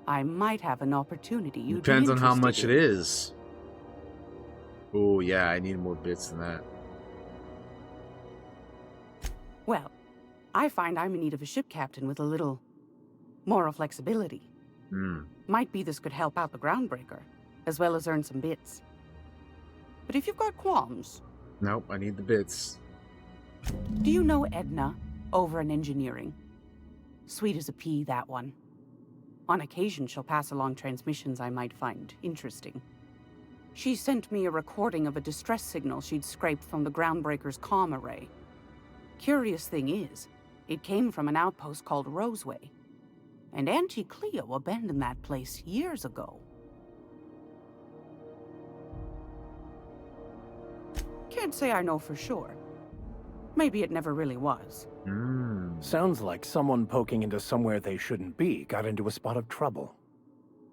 S21: I might have an opportunity you'd
S1: Depends
S21: be
S1: on how
S21: interested
S1: much
S21: in.
S1: it is. Oh, yeah, I need more bits than that.
S21: Well, I find I'm in need of a ship captain with a little moral flexibility. Might be this could help out the Groundbreaker, as well as earn some bits. But if you've got qualms...
S1: Nope, I need the bits.
S21: Do you know Edna, over in engineering? Sweet as a pea, that one. On occasion, she'll pass along transmissions I might find interesting. She sent me a recording of a distress signal she'd scraped from the Groundbreaker's comm array. Curious thing is, it came from an outpost called Roseway. And Auntie Cleo abandoned that place years ago. Can't say I know for sure. Maybe it never really was.
S4: Sounds like someone poking into somewhere they shouldn't be got into a spot of trouble.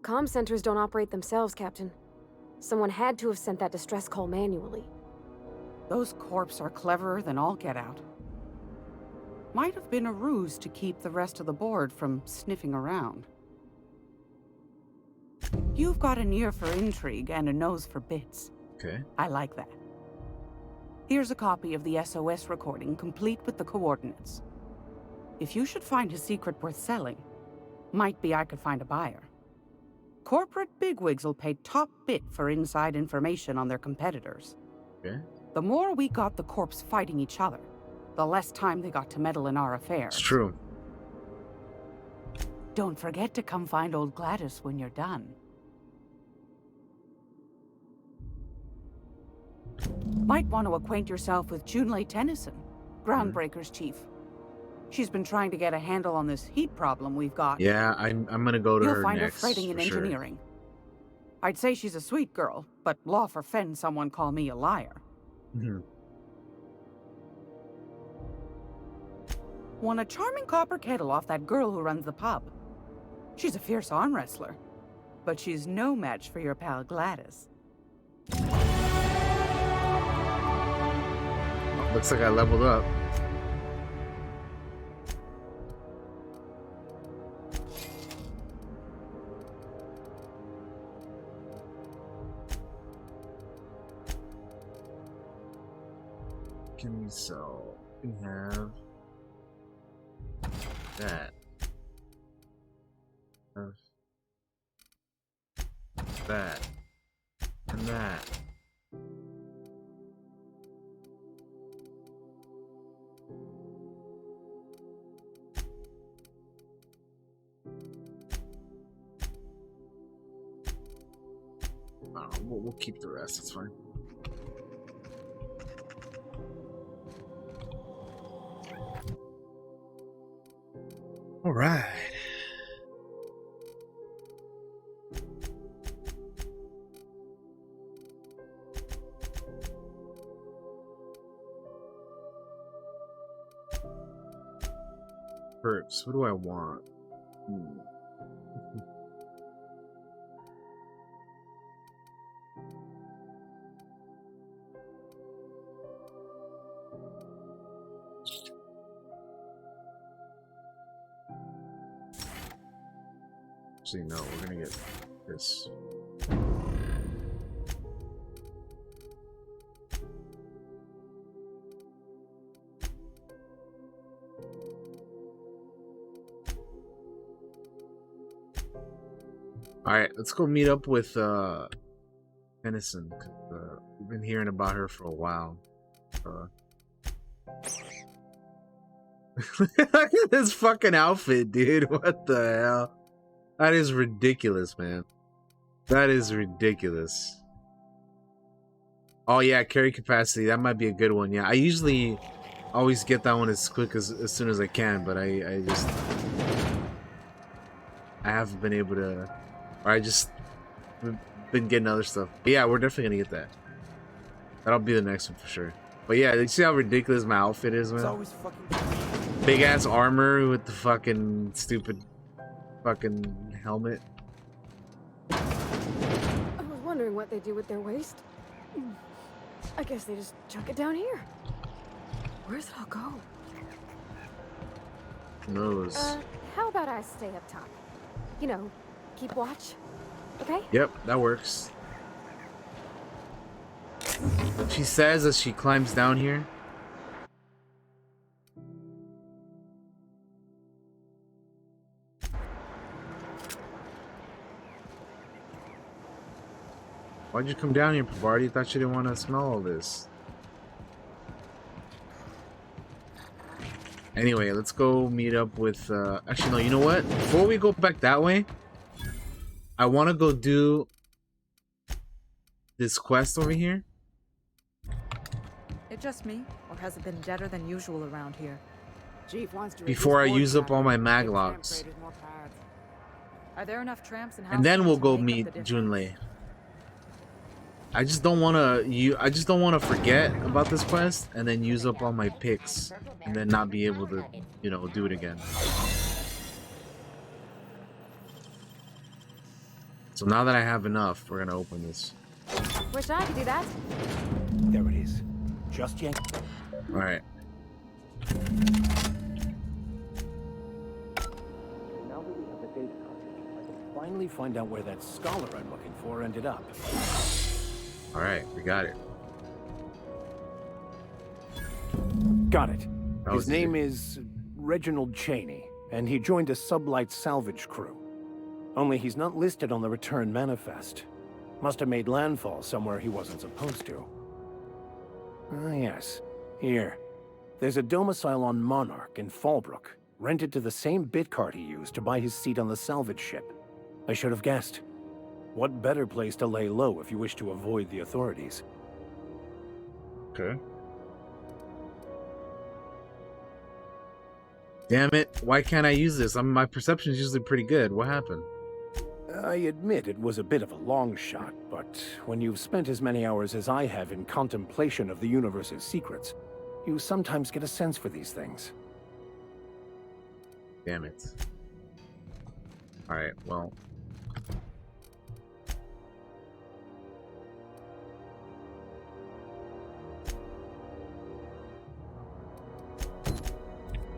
S20: Comm centers don't operate themselves, Captain. Someone had to have sent that distress call manually.
S21: Those corps are cleverer than all get out. Might have been a ruse to keep the rest of the board from sniffing around. You've got an ear for intrigue and a nose for bits.
S1: Okay.
S21: I like that. Here's a copy of the SOS recording, complete with the coordinates. If you should find a secret worth selling, might be I could find a buyer. Corporate bigwigs will pay top bit for inside information on their competitors.
S1: Okay.
S21: The more we got the corps fighting each other, the less time they got to meddle in our affairs.
S1: It's true.
S21: Don't forget to come find old Gladys when you're done. Might want to acquaint yourself with Junlei Tennyson, Groundbreaker's chief. She's been trying to get a handle on this heat problem we've got.
S1: Yeah, I'm gonna go to
S21: You'll
S1: her
S21: find
S1: next.
S21: her fretting in
S1: for sure.
S21: engineering. I'd say she's a sweet girl, but law forfend someone call me a liar. Won a charming copper kettle off that girl who runs the pub. She's a fierce arm wrestler, but she's no match for your pal Gladys.
S1: Looks like I leveled up. Can we sell? We have that. That. And that. We'll keep the rest, it's fine. Alright. Perks. What do I want? Actually, no, we're gonna get this. Alright, let's go meet up with Tennyson. We've been hearing about her for a while. Look at this fucking outfit, dude. What the hell? That is ridiculous, man. That is ridiculous. Oh yeah, carry capacity. That might be a good one. Yeah, I usually always get that one as quick as soon as I can, but I haven't been able to. Or I just been getting other stuff. But yeah, we're definitely gonna get that. That'll be the next one for sure. But yeah, you see how ridiculous my outfit is, man?
S14: It's always fucking
S1: big ass armor with the fucking stupid fucking helmet.
S20: I was wondering what they do with their waste. I guess they just chuck it down here. Where's it all go?
S1: Who knows?
S20: How about I stay up top? You know, keep watch. Okay?
S1: Yep, that works. She says as she climbs down here. Why'd you come down here, Pavardi? Thought you didn't want to smell all this. Anyway, let's go meet up with... Actually, no, you know what? Before we go back that way, I want to go do this quest over here.
S11: It just me, or has it been deader than usual around here? Chief wants to
S1: Before I use up all my maglocks.
S11: Are there enough tramps
S1: And then we'll go meet Junlei. I just don't want to forget about this quest and then use up all my picks and then not be able to, you know, do it again. So now that I have enough, we're gonna open this.
S20: Wish I could do that.
S4: There it is. Just yank.
S1: All right.
S4: Now that we have the data cartridge, I can finally find out where that scholar I'm looking for ended up.
S1: All right, we got it.
S4: Got it.
S1: That
S4: His
S1: was
S4: name is Reginald Cheney, and he joined a sublight salvage crew. Only he's not listed on the return manifest. Must have made landfall somewhere he wasn't supposed to. Ah, yes. Here. There's a domicile on Monarch in Fallbrook, rented to the same bit card he used to buy his seat on the salvage ship. I should have guessed. What better place to lay low if you wish to avoid the authorities?
S1: Okay. Damn it, why can't I use this? My perception is usually pretty good. What happened?
S4: I admit it was a bit of a long shot, but when you've spent as many hours as I have in contemplation of the universe's secrets, you sometimes get a sense for these things.
S1: Damn it. Alright, well.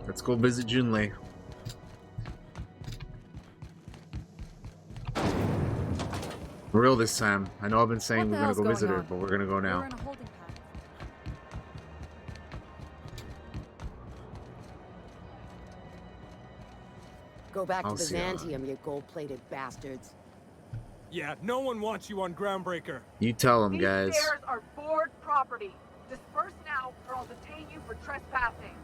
S1: Let's go visit Junlei. For real this time. I know I've been saying we're gonna go visit her, but we're gonna go now.
S11: Go back
S1: I'll
S11: to
S1: see you on.
S11: Byzantium, you gold-plated bastards.
S5: Yeah, no one wants you on Groundbreaker.
S1: You tell them, guys.
S17: These stairs are board property. Disperse now, or I'll detain you for trespassing.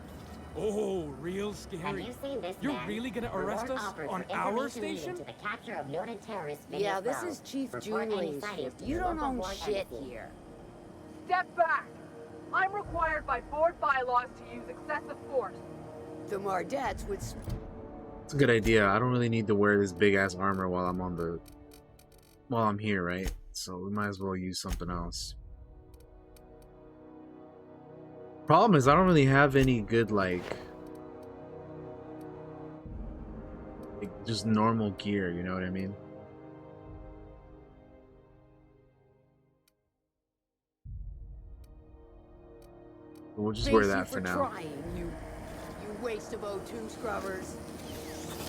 S5: Oh, real scary.
S12: Have you seen this
S5: You're
S12: man?
S5: really gonna
S12: Reward
S5: arrest us
S12: offers
S5: on
S12: for
S5: our
S12: information
S5: station?
S12: leading to the capture of noted terrorists.
S11: Yeah, this is Chief Junlei's ship. You don't own shit here.
S17: Step back. I'm required by board bylaws to use excessive force.
S11: The Mardettes would...
S1: It's a good idea. I don't really need to wear this big ass armor while I'm here, right? So we might as well use something else. Problem is, I don't really have any good like just normal gear. You know what I mean? We'll just wear that for now.
S6: Trying, you waste of O2 scrubbers.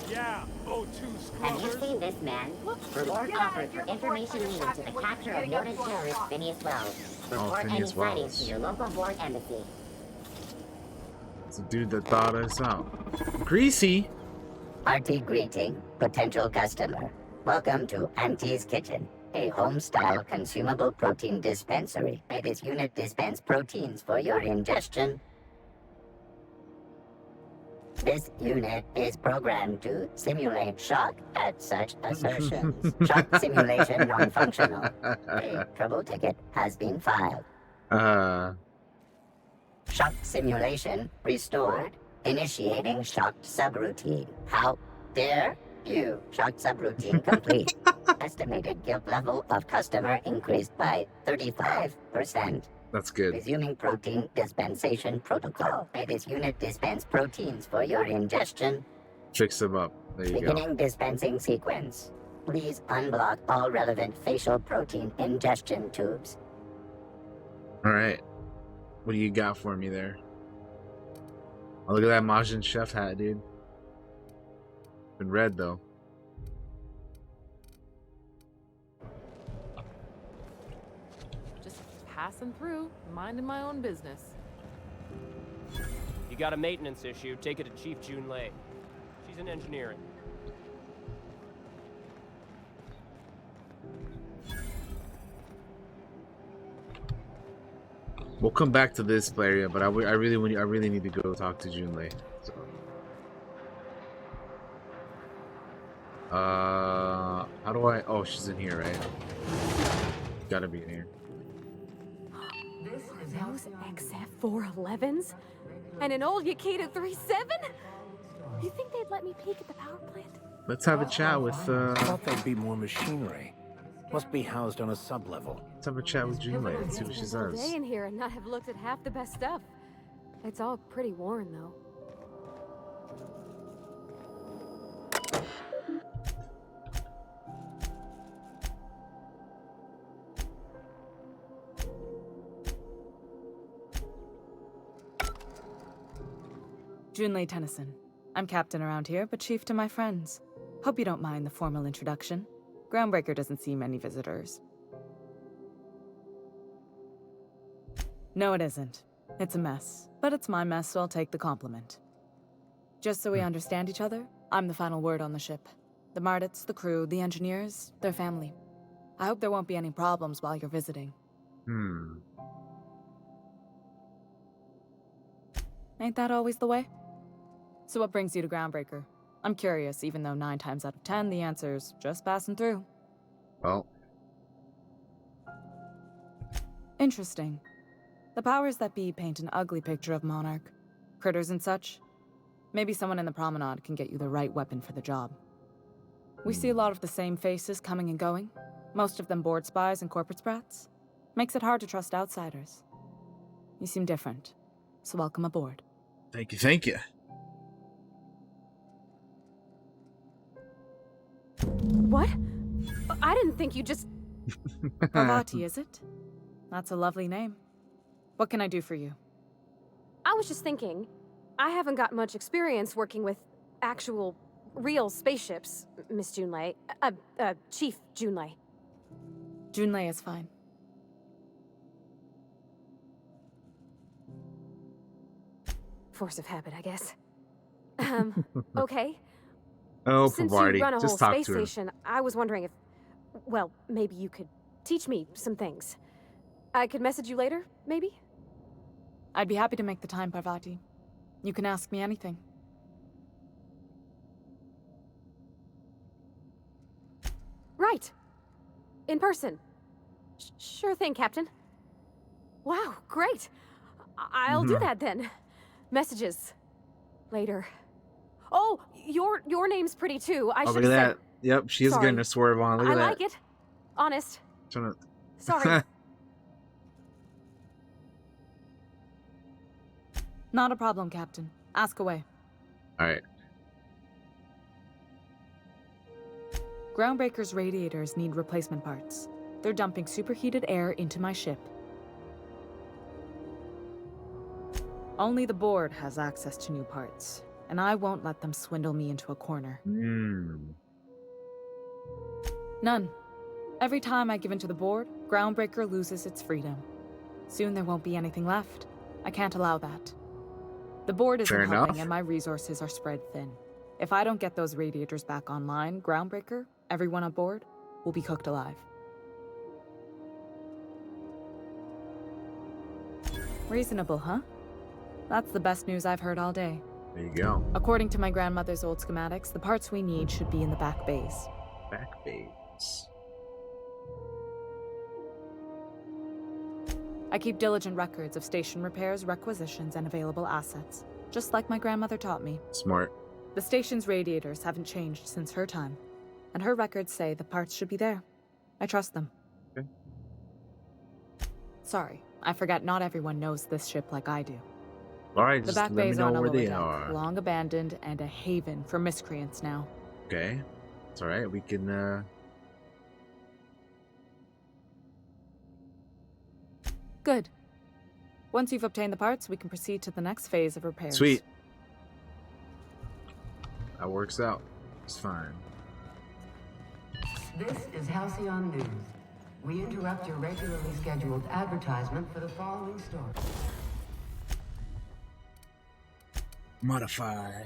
S5: Yeah, O2
S12: Have you
S5: scrubbers.
S12: seen this man? Reward offered for information leading to the capture of noted terrorist Phineas Wells. Report any
S1: Phineas
S12: sightings
S1: Wells.
S12: to your local board embassy.
S1: It's a dude that thought us out. Greasy.
S12: Hearty greeting, potential customer. Welcome to Auntie's Kitchen, a home-style consumable protein dispensary. May this unit dispense proteins for your ingestion. This unit is programmed to simulate shock at such assertions. Shock simulation non-functional. A trouble ticket has been filed. Shock simulation restored. Initiating shocked subroutine. How dare you? Shocked subroutine complete. Estimated guilt level of customer increased by 35%.
S1: That's good.
S12: Resuming protein dispensation protocol. May this unit dispense proteins for your ingestion.
S1: Fix him up. There you go.
S12: Beginning dispensing sequence. Please unblock all relevant facial protein ingestion tubes.
S1: All right. What do you got for me there? Oh, look at that Majin chef hat, dude. In red though.
S16: Passing through, minding my own business.
S9: You got a maintenance issue, take it to Chief Junlei. She's in engineering.
S1: We'll come back to this area, but I really need to go talk to Junlei. So. How do I? Oh, she's in here, right? Gotta be in here.
S20: Those XF411s? And an old Yakita 37? You think they'd let me peek at the power plant?
S1: Let's have a chat with.
S4: I thought there'd be more machinery. Must be housed on a sub-level.
S1: Let's have a chat with Junlei and see what she says.
S20: Day in here and not have looked at half the best stuff. It's all pretty worn, though.
S22: Junlei Tennyson. I'm captain around here, but chief to my friends. Hope you don't mind the formal introduction. Groundbreaker doesn't see many visitors. No, it isn't. It's a mess. But it's my mess, so I'll take the compliment. Just so we understand each other, I'm the final word on the ship. The Mardits, the crew, the engineers, their family. I hope there won't be any problems while you're visiting. Ain't that always the way? So what brings you to Groundbreaker? I'm curious, even though 9 times out of 10, the answer's just passing through.
S1: Well.
S22: Interesting. The powers that be paint an ugly picture of Monarch. Critters and such. Maybe someone in the promenade can get you the right weapon for the job. We see a lot of the same faces coming and going. Most of them board spies and corporate sprats. Makes it hard to trust outsiders. You seem different, so welcome aboard.
S1: Thank you, thank you.
S20: What? I didn't think you just...
S22: Parvati, is it? That's a lovely name. What can I do for you?
S20: I was just thinking, I haven't got much experience working with actual, real spaceships, Miss Junlei. Chief Junlei.
S22: Junlei is fine.
S20: Force of habit, I guess. Okay.
S1: Oh,
S20: Since
S1: Parvati,
S20: you run a
S1: just
S20: whole
S1: talk
S20: space
S1: to her.
S20: station, I was wondering if, well, maybe you could teach me some things. I could message you later, maybe?
S22: I'd be happy to make the time, Parvati. You can ask me anything.
S20: Right. In person. Sure thing, Captain. Wow, great. I'll do that then. Messages. Later. Oh, your name's pretty too. I
S1: Oh,
S20: should
S1: look
S20: have
S1: at
S20: said.
S1: that. Yep, she is
S20: Sorry.
S1: getting a swerve on. Look
S20: I
S1: at that.
S20: like it. Honest.
S1: Trying to...
S20: Sorry.
S22: Not a problem, Captain. Ask away.
S1: Alright.
S22: Groundbreaker's radiators need replacement parts. They're dumping superheated air into my ship. Only the board has access to new parts, and I won't let them swindle me into a corner. None. Every time I give in to the board, Groundbreaker loses its freedom. Soon there won't be anything left. I can't allow that. The board isn't helping, and my resources are spread thin. If I don't get those radiators back online, Groundbreaker, everyone on board, will be cooked alive. Reasonable, huh? That's the best news I've heard all day.
S1: There you go.
S22: According to my grandmother's old schematics, the parts we need should be in the back bays.
S1: Back bays.
S22: I keep diligent records of station repairs, requisitions, and available assets, just like my grandmother taught me.
S1: Smart.
S22: The station's radiators haven't changed since her time, and her records say the parts should be there. I trust them.
S1: Okay.
S22: Sorry, I forgot not everyone knows this ship like I do.
S1: Alright,
S22: The
S1: just
S22: back
S1: let me
S22: bays are
S1: know
S22: on a
S1: where
S22: lower
S1: they
S22: deck,
S1: are.
S22: long abandoned and a haven for miscreants now.
S1: Okay. It's alright, we can,
S22: Good. Once you've obtained the parts, we can proceed to the next phase of repairs.
S1: Sweet. That works out. It's fine.
S10: This is Halcyon News. We interrupt your regularly scheduled advertisement for the following story.
S1: Modify.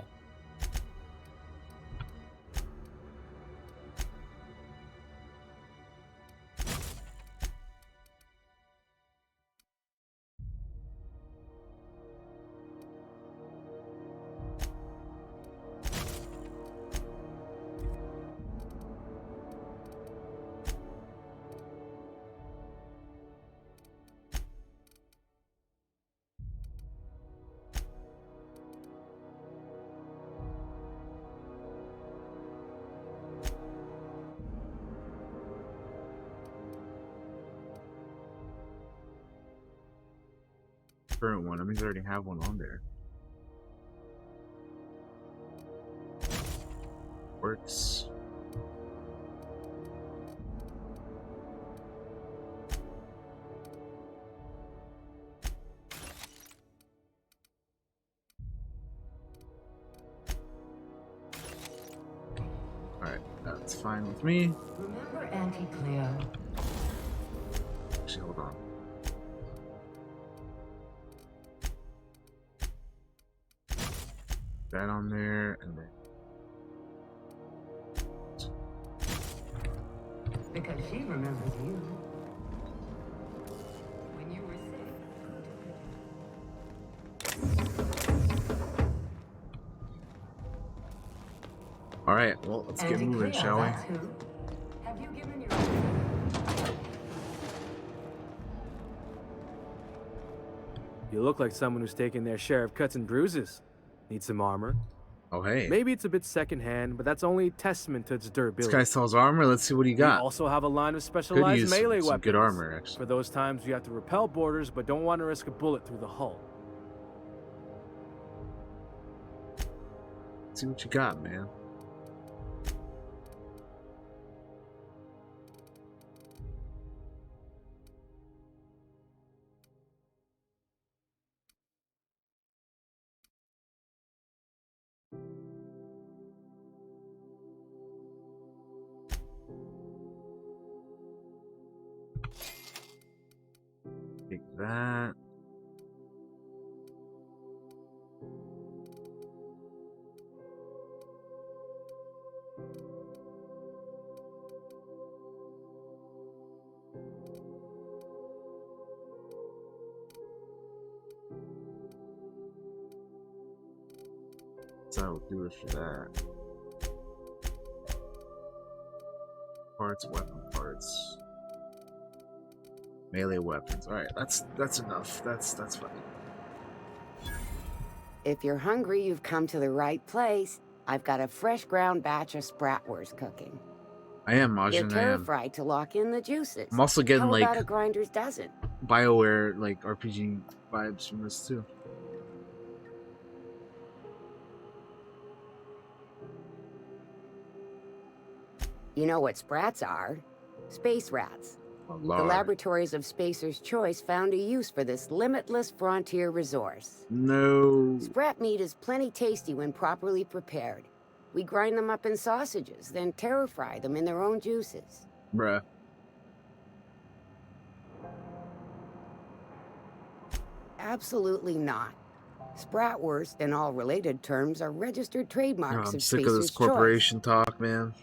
S1: Current one. That means I already have one on there. Works. Alright, that's fine with me.
S10: Remember Auntie Cleo?
S1: Actually, hold on. That on there, and then
S10: Because she remembers you. When you were sick.
S1: all right. Well, let's get moving, shall we?
S10: That's who. Have you given your...
S9: You look like someone who's taken their share of cuts and bruises. Need some armor?
S1: Oh, hey.
S9: Maybe it's a bit secondhand, but that's only a testament to its
S1: This
S9: durability.
S1: guy sells armor. Let's see what he
S9: We
S1: got.
S9: also have a line of
S1: Could
S9: specialized
S1: use
S9: melee
S1: some
S9: weapons.
S1: good armor, actually.
S9: For those times you have to repel boarders, but don't want to risk a bullet through the hull.
S1: Let's see what you got, man. Take that. So I'll do it for that. Parts, weapon parts. Melee weapons. Alright, that's enough. That's fine.
S12: If you're hungry, you've come to the right place. I've got a fresh ground batch of spratwurst cooking.
S1: I am, Majin,
S12: You're
S1: I am.
S12: terrified to lock in the juices.
S1: I'm also getting,
S12: How
S1: like,
S12: about a grinder's dozen?
S1: BioWare, like, RPG vibes from this, too.
S8: You know what sprats are? Space rats.
S1: Oh,
S8: The
S1: Lord.
S8: laboratories of Spacer's Choice found a use for this limitless frontier resource.
S1: No.
S8: Sprat meat is plenty tasty when properly prepared. We grind them up in sausages, then terror fry them in their own juices.
S1: Bruh.
S8: Absolutely not. Spratwurst and all related terms are registered trademarks
S1: I'm
S8: of
S1: sick of this
S8: Spacer's Choice.
S1: corporation talk, man.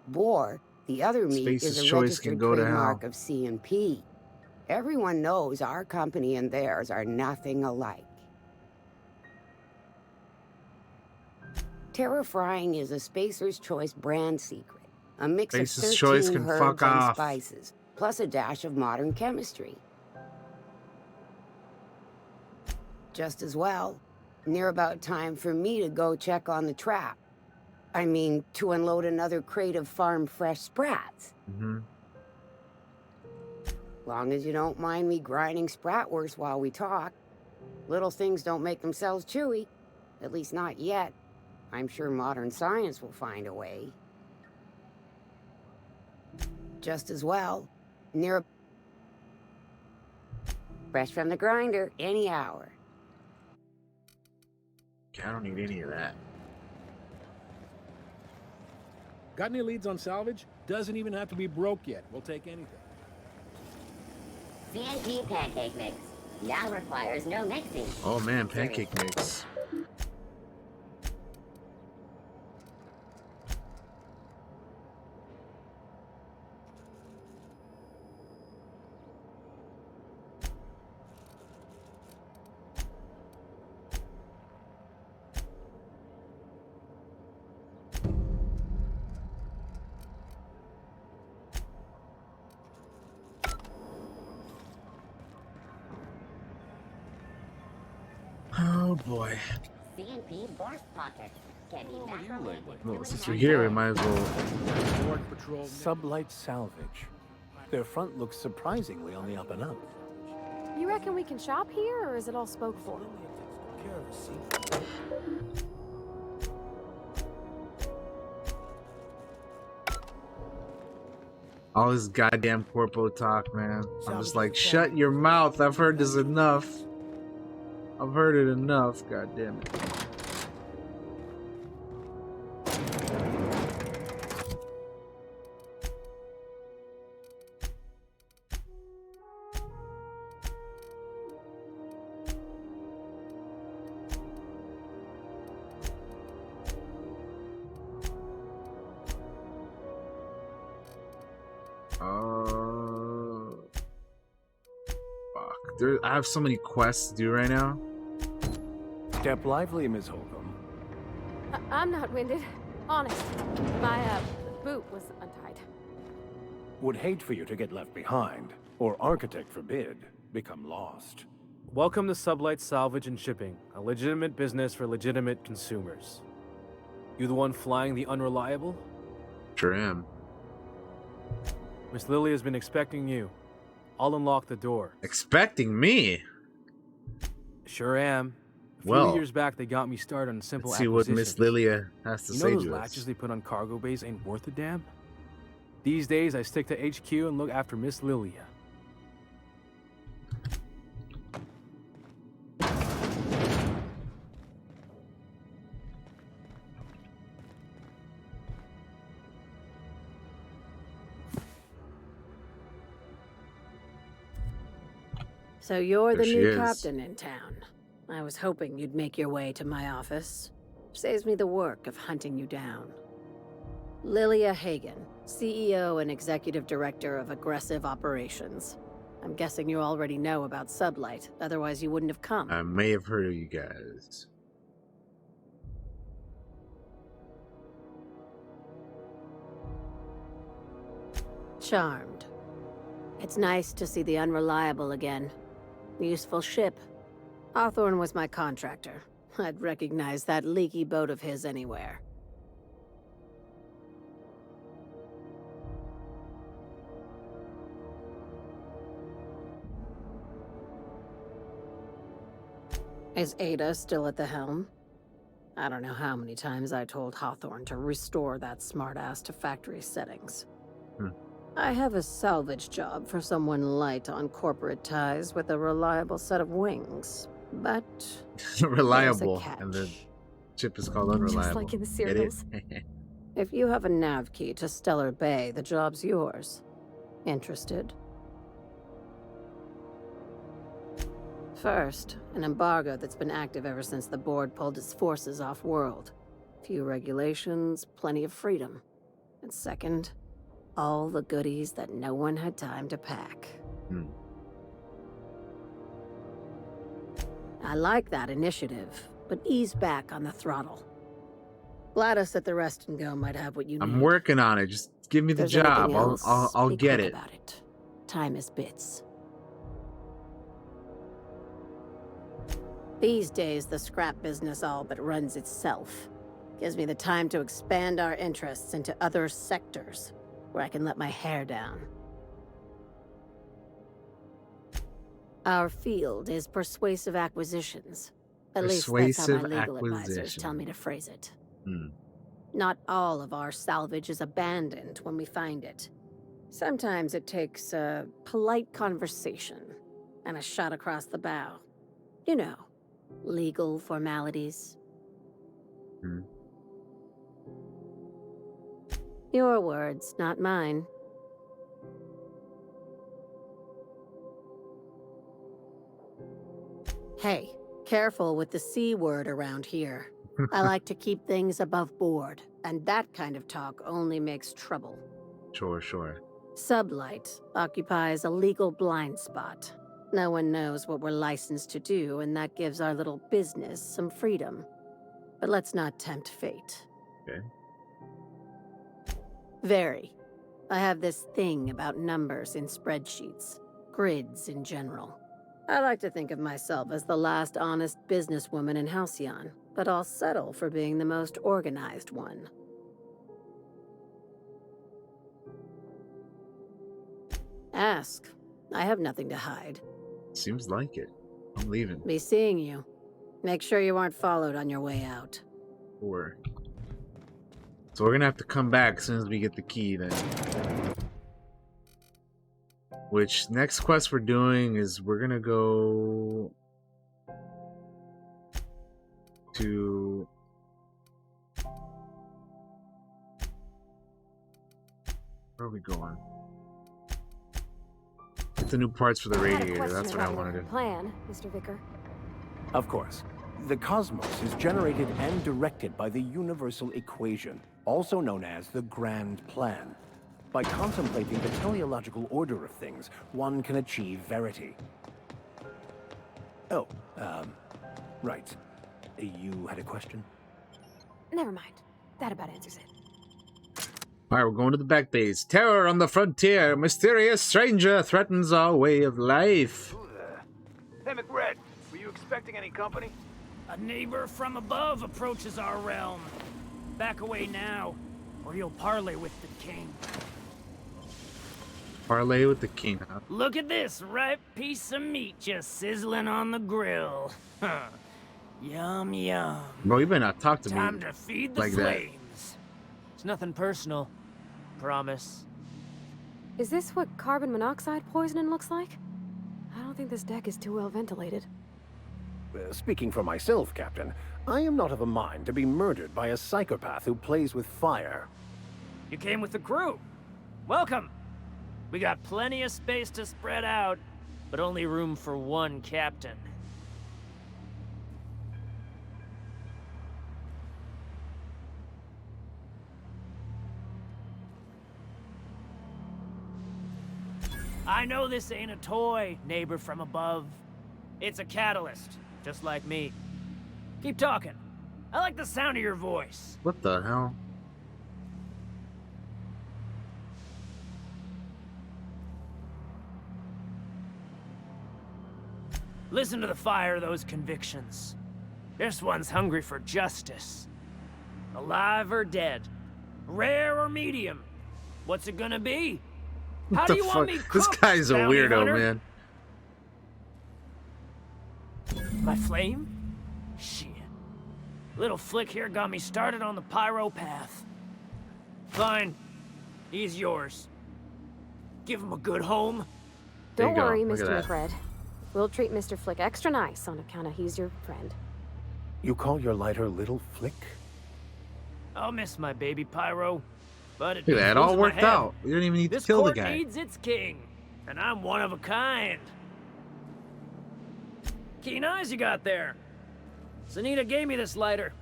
S8: Boar, the other meat,
S1: Spacer's
S8: is a
S1: Choice can
S8: registered
S1: go to
S8: trademark
S1: hell.
S8: of C&P. Everyone knows our company and theirs are nothing alike. Terror frying is a Spacer's Choice brand secret. A mix
S1: Spacer's
S8: of
S1: Choice
S8: 13
S1: can
S8: herbs
S1: fuck
S8: and
S1: off.
S8: spices, plus a dash of modern chemistry. Just as well, near about time for me to go check on the trap. I mean, to unload another crate of farm-fresh sprats.
S1: Mm-hmm.
S8: Long as you don't mind me grinding spratwurst while we talk. Little things don't make themselves chewy. At least not yet. I'm sure modern science will find a way. Just as well, near... Fresh from the grinder, any hour.
S1: I don't need any of that.
S3: Got any leads on salvage? Doesn't even have to be broke yet. We'll take anything.
S12: C&P pancake mix. Now requires no mixing.
S1: Oh man, pancake mix. Oh boy.
S12: C&P Borst Pocket. Can be
S1: Well, since we're here, we might as well.
S4: Sublight salvage. Their front looks surprisingly on the up and up.
S20: You reckon we can shop here, or is it all spoke for?
S1: All this goddamn corpo talk, man. I'm just like, shut your mouth. I've heard this enough. I've heard it enough. God damn it. Fuck. I have so many quests to do right now.
S4: Step lively, Ms. Holcomb.
S20: I'm not winded. Honest. My, boot was untied.
S4: Would hate for you to get left behind, or architect forbid, become lost.
S9: Welcome to Sublight Salvage and Shipping, a legitimate business for legitimate consumers. You the one flying the unreliable?
S1: Sure am.
S9: Miss Lily has been expecting you. I'll unlock the door.
S1: Expecting me?
S9: Sure am. A few
S1: Well,
S9: years back, they got me started on simple
S1: let's see what Miss Lilia has to
S9: you
S1: say
S9: know those
S1: to
S9: latches
S1: us.
S9: they put on cargo bays ain't worth a damn? These days, I stick to HQ and look after Miss Lilia.
S13: So you're the
S1: There she
S13: new
S1: is.
S13: captain in town. I was hoping you'd make your way to my office. Saves me the work of hunting you down. Lilia Hagen, CEO and Executive Director of Aggressive Operations. I'm guessing you already know about Sublight, otherwise you wouldn't have come.
S1: I may have heard of you guys.
S13: Charmed. It's nice to see the Unreliable again. Useful ship. Hawthorne was my contractor. I'd recognize that leaky boat of his anywhere. Is Ada still at the helm? I don't know how many times I told Hawthorne to restore that smartass to factory settings. I have a salvage job for someone light on corporate ties with a reliable set of wings, but
S1: Reliable,
S13: there's a catch.
S1: and the chip is called unreliable.
S20: Just like in the
S1: Get
S20: serials.
S1: it?
S13: If you have a nav key to Stellar Bay, the job's yours. Interested? First, an embargo that's been active ever since the board pulled its forces off-world. Few regulations, plenty of freedom. And second, all the goodies that no one had time to pack. I like that initiative, but ease back on the throttle. Gladys at the Rest and Go might have what you need.
S1: I'm working on it. Just give me the
S13: If there's
S1: job.
S13: anything else,
S1: I'll
S13: be
S1: get
S13: quick
S1: it.
S13: about it. Time is bits. These days, the scrap business all but runs itself. Gives me the time to expand our interests into other sectors, where I can let my hair down. Our field is persuasive acquisitions. At least that's how my legal advisors tell me to phrase it. Not all of our salvage is abandoned when we find it. Sometimes it takes a polite conversation and a shot across the bow. You know, legal formalities. Your words, not mine. Hey, careful with the C word around here. I like to keep things above board, and that kind of talk only makes trouble.
S1: Sure.
S13: Sublight occupies a legal blind spot. No one knows what we're licensed to do, and that gives our little business some freedom. But let's not tempt fate.
S1: Okay.
S13: Very. I have this thing about numbers in spreadsheets, grids in general. I like to think of myself as the last honest businesswoman in Halcyon, but I'll settle for being the most organized one. Ask. I have nothing to hide.
S1: Seems like it. I'm leaving.
S13: Be seeing you. Make sure you aren't followed on your way out.
S1: Sure. So we're gonna have to come back as soon as we get the key then. Which next quest we're doing is we're gonna go to where are we going? Get the new parts for the radiator. That's what I wanted to.
S20: Plan, Mr. Vicker.
S4: Of course. The cosmos is generated and directed by the universal equation, also known as the Grand Plan. By contemplating the teleological order of things, one can achieve verity. Oh, right. You had a question?
S20: Never mind. That about answers it.
S1: Alright, we're going to the back base. Terror on the frontier. Mysterious stranger threatens our way of life.
S5: Hey, McRed, were you expecting any company?
S7: A neighbor from above approaches our realm. Back away now, or you'll parley with the king.
S1: Parlay with the king, huh?
S7: Look at this ripe piece of meat just sizzling on the grill. Yum, yum.
S1: Bro, you better not talk to me
S7: Time to feed the
S1: like that.
S7: flames. It's nothing personal. Promise.
S20: Is this what carbon monoxide poisoning looks like? I don't think this deck is too well ventilated.
S4: Speaking for myself, Captain, I am not of a mind to be murdered by a psychopath who plays with fire.
S7: You came with the crew. Welcome. We got plenty of space to spread out, but only room for one captain. I know this ain't a toy, neighbor from above. It's a catalyst, just like me. Keep talking. I like the sound of your voice.
S1: What the hell?
S7: Listen to the fire of those convictions. This one's hungry for justice. Alive or dead? Rare or medium? What's it gonna be? How do you want me cooked,
S1: This guy's a
S7: bounty
S1: weirdo,
S7: hunter?
S1: man.
S7: My flame? Shit. Little Flick here got me started on the pyro path. Fine. He's yours. Give him a good home.
S20: Don't worry,
S1: Look at
S20: Mr.
S1: that.
S20: McRed. We'll treat Mr. Flick extra nice on account of he's your friend.
S4: You call your lighter Little Flick?
S7: I'll miss my baby pyro, but it
S1: Look at that. It all
S7: goes in my
S1: worked
S7: head.
S1: out. You didn't even need to
S7: This
S1: kill the
S7: court
S1: guy.
S7: needs its king, and I'm one of a kind. Keen eyes you got there. Sanita gave me this lighter.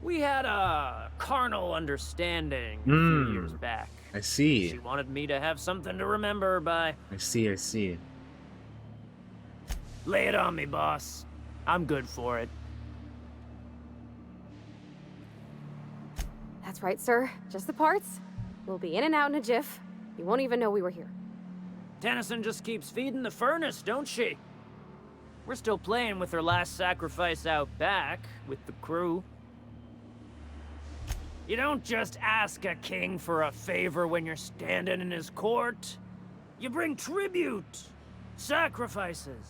S7: We had a carnal understanding a few years back.
S1: I see.
S7: She wanted me to have something to remember her by.
S1: I see. I see.
S7: Lay it on me, boss. I'm good for it.
S20: That's right, sir. Just the parts. We'll be in and out in a jiff. You won't even know we were here.
S7: Tennyson just keeps feeding the furnace, don't she? We're still playing with her last sacrifice out back with the crew. You don't just ask a king for a favor when you're standing in his court. You bring tribute, sacrifices,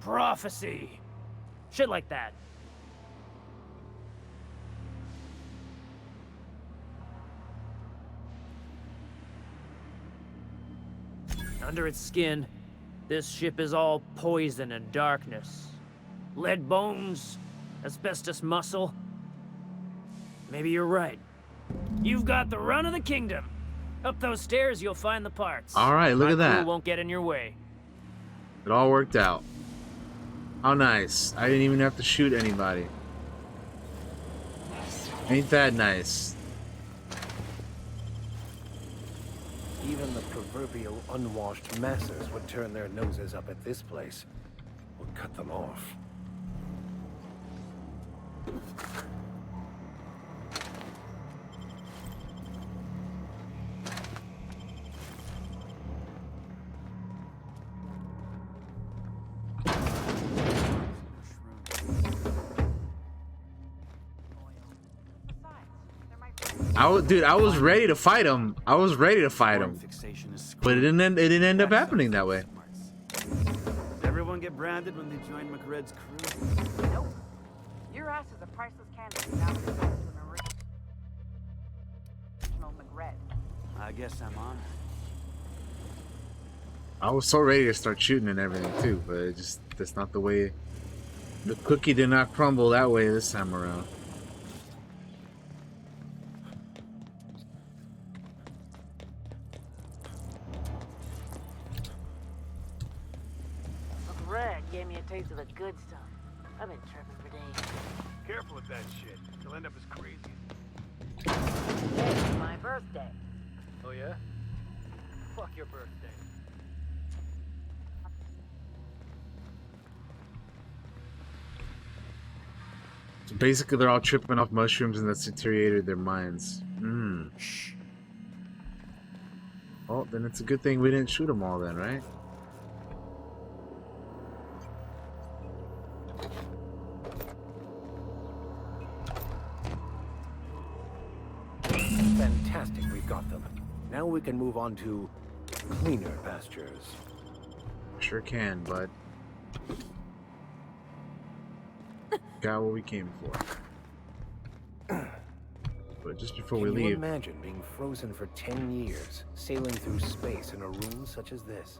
S7: prophecy, shit like that. Under its skin, this ship is all poison and darkness. Lead bones, asbestos muscle. Maybe you're right. You've got the run of the kingdom. Up those stairs, you'll find the parts.
S1: All right, look
S7: My
S1: at that.
S7: crew won't get in your way.
S1: It all worked out. How nice. I didn't even have to shoot anybody. Ain't that nice?
S4: Even the proverbial unwashed masses would turn their noses up at this place. We'll cut them off.
S1: Dude, I was ready to fight him. I was ready to fight him. But it didn't end up happening that way.
S2: Did everyone get branded when they joined McRed's crew?
S6: Nope. Your ass is a priceless candidate now that it's over to an original McRed.
S2: I guess I'm on.
S1: I was so ready to start shooting and everything too, but it just that's not the way. The cookie did not crumble that way this time around.
S6: McRed gave me a taste of the good stuff. I've been tripping for days.
S5: Careful with that shit. You'll end up as crazy.
S6: It's my birthday.
S5: Oh yeah? Fuck your birthday.
S1: So basically, they're all tripping off mushrooms and that's deteriorated their minds. Shh. Well, then it's a good thing we didn't shoot them all then, right?
S4: Fantastic, we've got them. Now we can move on to cleaner pastures.
S1: Sure can, bud. Got what we came for. But just before we
S4: Can you
S1: leave,
S4: imagine being frozen for 10 years, sailing through space in a room such as this?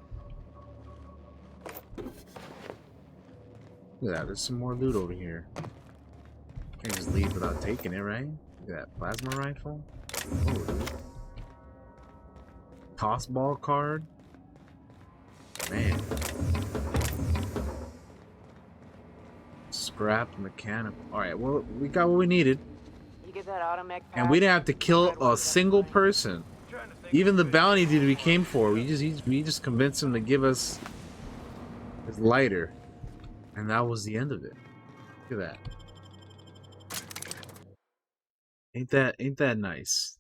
S1: look at that. There's some more loot over here. Can't just leave without taking it, right? Look at that plasma rifle. Oh, dude. Toss ball card. Man. Scrap mechanical. Alright, well, we got what we needed.
S6: You get that automech
S1: And we didn't have to kill a single person. Even the bounty dude we came for, we just convinced him to give us his lighter. And that was the end of it. Look at that. Ain't that nice?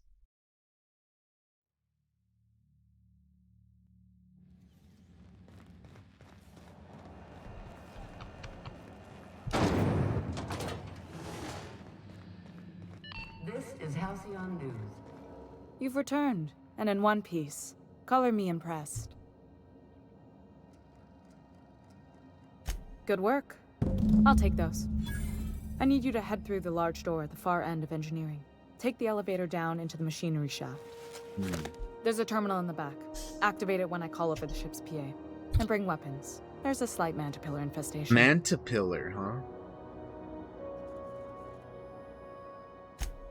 S10: This is Halcyon News.
S22: You've returned, and in one piece. Color me impressed. Good work. I'll take those. I need you to head through the large door at the far end of engineering. Take the elevator down into the machinery shaft. There's a terminal in the back. Activate it when I call over the ship's PA. And bring weapons. There's a slight mantipillar infestation.
S1: Mantipillar, huh?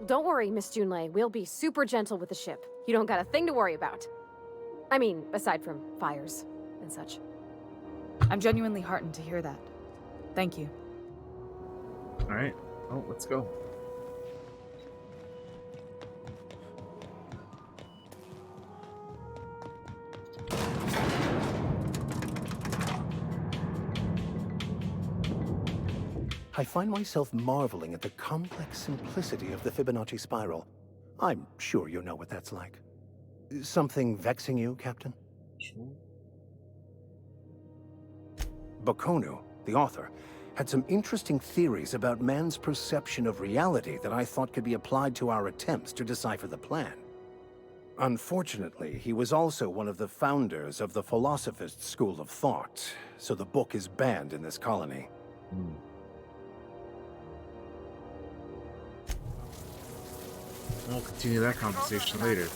S20: Don't worry, Miss Junlei. We'll be super gentle with the ship. You don't got a thing to worry about. I mean, aside from fires and such.
S22: I'm genuinely heartened to hear that. Thank you.
S1: Alright. Oh, let's go.
S4: I find myself marveling at the complex simplicity of the Fibonacci spiral. I'm sure you know what that's like. Something vexing you, Captain?
S1: Sure.
S4: Bakonu, the author, had some interesting theories about man's perception of reality that I thought could be applied to our attempts to decipher the plan. Unfortunately, he was also one of the founders of the Philosophist school of thought, so the book is banned in this colony.
S1: We'll continue that conversation later.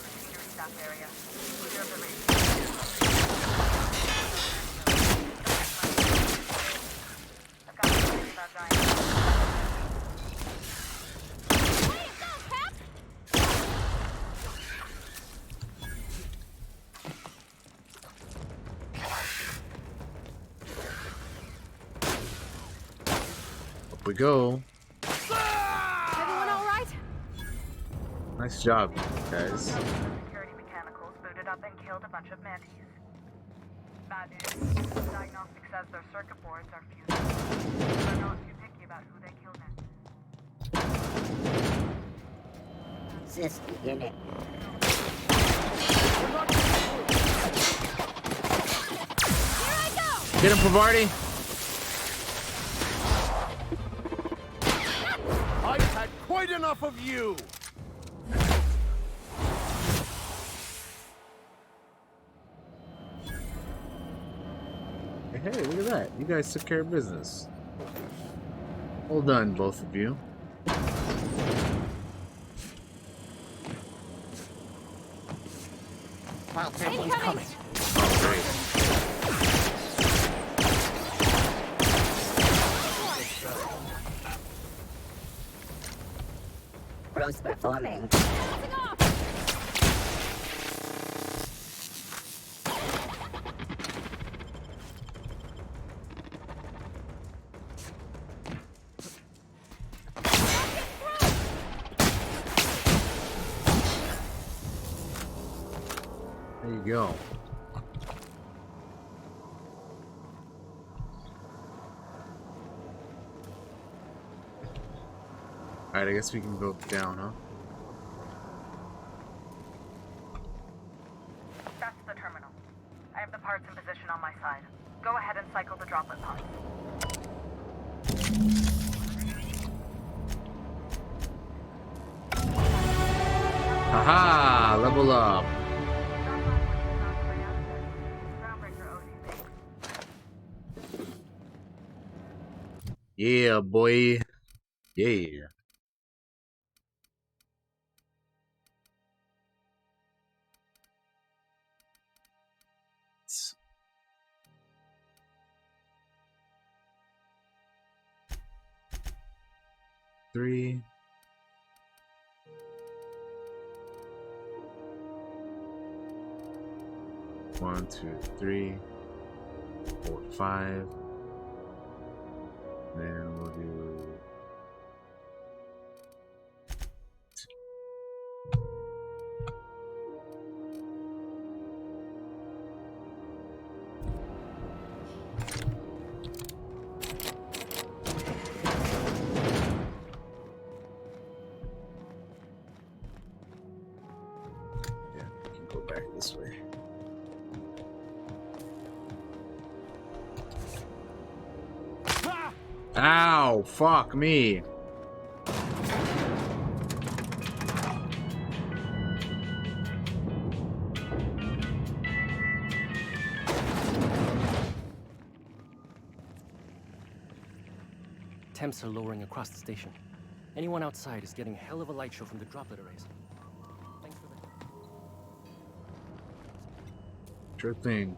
S1: Up we go.
S20: Everyone all right?
S1: Nice job, guys.
S17: Security mechanicals booted up and killed a bunch of mantis. Bad news. Diagnostic says their circuit boards are fused. They're not too picky about who they kill next.
S12: Sister unit.
S1: Get him, Pavarti!
S5: I've had quite enough of you!
S1: Hey, look at that. You guys took care of business. Well done, both of you.
S12: Well, someone's coming.
S1: Great.
S12: Gross performing.
S1: There you go. Alright, I guess we can go down, huh?
S17: That's the terminal. I have the parts in position on my side. Go ahead and cycle the droplet pods.
S1: Haha! Level up! Yeah, boy. Yeah. Three. One, two, three, 4, 5. Then we'll do back this way. Ow, fuck me.
S18: temps are lowering across the station. Anyone outside is getting a hell of a light show from the droplet arrays. Thanks for the...
S1: Sure thing.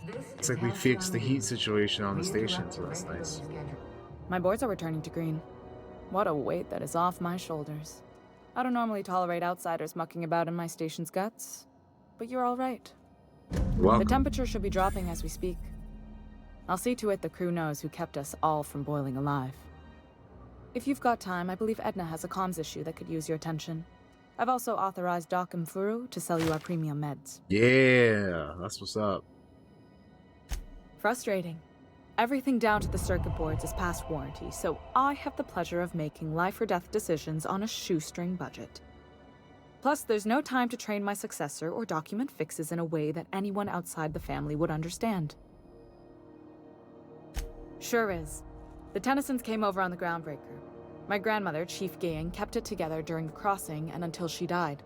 S1: Looks like we fixed the heat situation on the station, so that's nice.
S22: My boards are returning to green. What a weight that is off my shoulders. I don't normally tolerate outsiders mucking about in my station's guts, but you're all right.
S1: Welcome.
S22: The temperature should be dropping as we speak. I'll see to it the crew knows who kept us all from boiling alive. If you've got time, I believe Edna has a comms issue that could use your attention. I've also authorized Doc and Furu to sell you our premium meds.
S1: Yeah, that's what's up.
S22: Frustrating. Everything down to the circuit boards is past warranty, so I have the pleasure of making life or death decisions on a shoestring budget. Plus, there's no time to train my successor or document fixes in a way that anyone outside the family would understand. Sure is. The Tennysons came over on the Groundbreaker. My grandmother, Chief Gaying, kept it together during the crossing and until she died.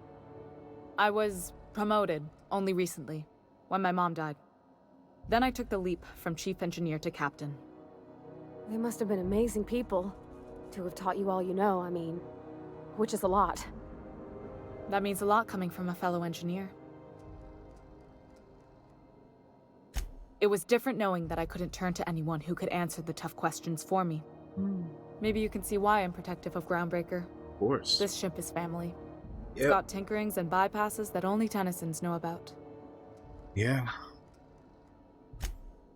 S22: I was promoted only recently, when my mom died. Then I took the leap from chief engineer to captain.
S20: They must have been amazing people to have taught you all you know, I mean, which is a lot.
S22: That means a lot coming from a fellow engineer. It was different knowing that I couldn't turn to anyone who could answer the tough questions for me. Maybe you can see why I'm protective of Groundbreaker.
S1: Of course.
S22: This ship is family.
S1: Yep.
S22: It's got tinkerings and bypasses that only Tennysons know about.
S1: Yeah.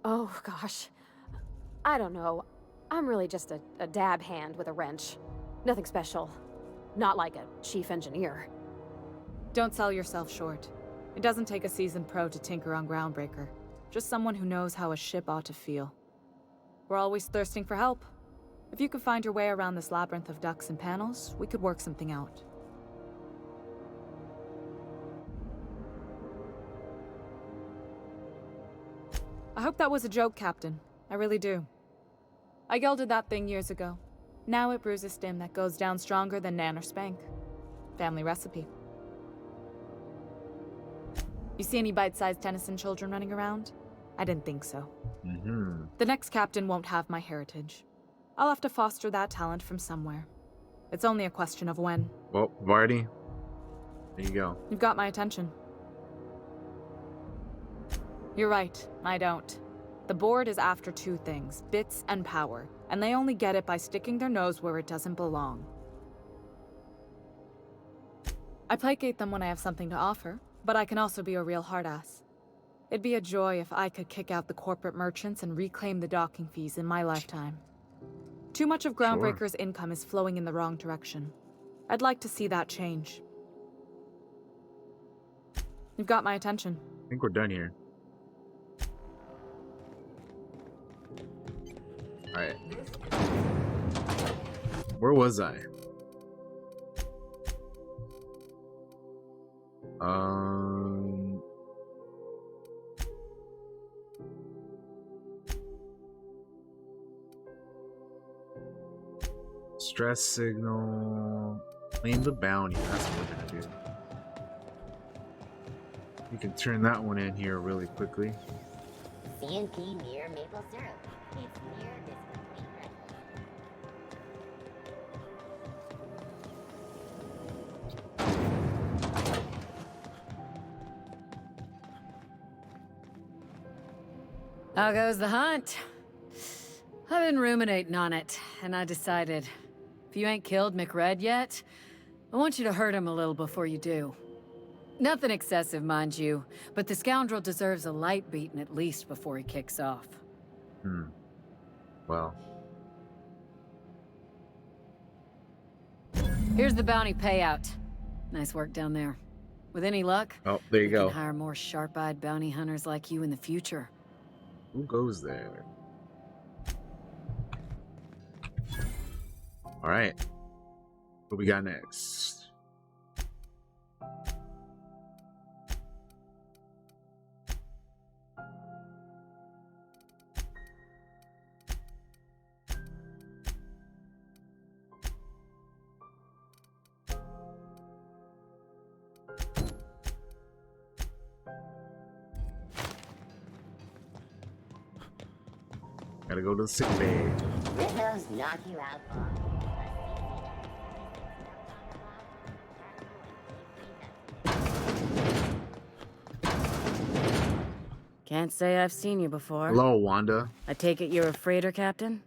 S20: Oh, gosh. I don't know. I'm really just a dab hand with a wrench. Nothing special. Not like a chief engineer.
S22: Don't sell yourself short. It doesn't take a seasoned pro to tinker on Groundbreaker. Just someone who knows how a ship ought to feel. We're always thirsting for help. If you could find your way around this labyrinth of ducts and panels, we could work something out. I hope that was a joke, Captain. I really do. I gelded that thing years ago. Now it brews a stim that goes down stronger than Nan or Spank. Family recipe. You see any bite-sized Tennyson children running around? I didn't think so. The next captain won't have my heritage. I'll have to foster that talent from somewhere. It's only a question of when.
S1: Well, Vardy, there you go.
S22: You've got my attention. You're right, I don't. The board is after two things, bits and power, and they only get it by sticking their nose where it doesn't belong. I placate them when I have something to offer, but I can also be a real hard-ass. It'd be a joy if I could kick out the corporate merchants and reclaim the docking fees in my lifetime. Too much of Groundbreaker's income is flowing in the wrong direction. I'd like to see that change. You've got my attention.
S1: I think we're done here. Alright. Where was I? Stress signal. Claim the bounty. That's what we're gonna do. We can turn that one in here really quickly.
S12: CNP near maple syrup. It's near this complete ready.
S13: How goes the hunt? I've been ruminating on it, and I decided, if you ain't killed McRed yet, I want you to hurt him a little before you do. Nothing excessive, mind you, but the scoundrel deserves a light beating at least before he kicks off.
S1: Well.
S13: Here's the bounty payout. Nice work down there. With any luck,
S1: Oh, there you
S13: we
S1: go.
S13: can hire more sharp-eyed bounty hunters like you in the future.
S1: Who goes there? Alright. What we got next? Gotta go to the sick bay.
S12: Windows knock you out.
S15: Can't say I've seen you before.
S1: Hello, Wanda.
S15: I take it you're a freighter captain?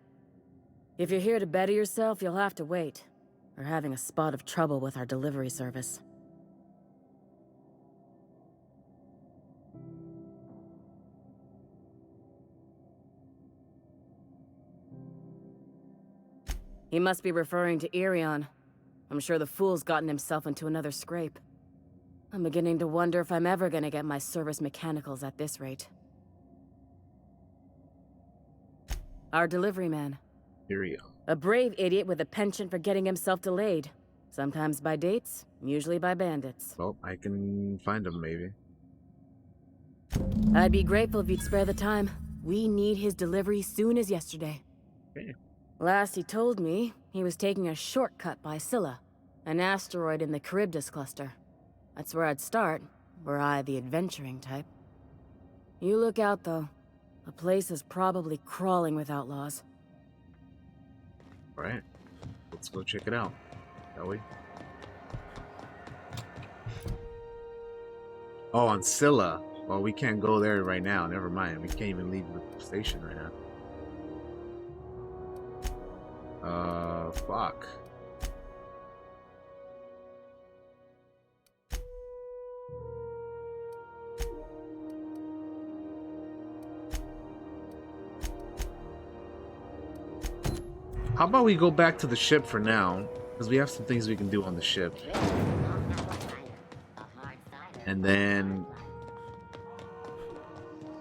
S15: If you're here to better yourself, you'll have to wait. We're having a spot of trouble with our delivery service. He must be referring to Irion. I'm sure the fool's gotten himself into another scrape. I'm beginning to wonder if I'm ever gonna get my service mechanicals at this rate. Our delivery man.
S1: Irion.
S15: A brave idiot with a penchant for getting himself delayed. Sometimes by dates, usually by bandits.
S1: Well, I can find him, maybe.
S15: I'd be grateful if you'd spare the time. We need his delivery soon as yesterday.
S1: Okay.
S15: Last he told me, he was taking a shortcut by Scylla, an asteroid in the Charybdis cluster. That's where I'd start, were I the adventuring type. You look out, though. The place is probably crawling with outlaws.
S1: Alright. Let's go check it out, shall we? Oh, on Scylla. Well, we can't go there right now. Never mind. We can't even leave the station right now. Fuck. How about we go back to the ship for now? Because we have some things we can do on the ship. And then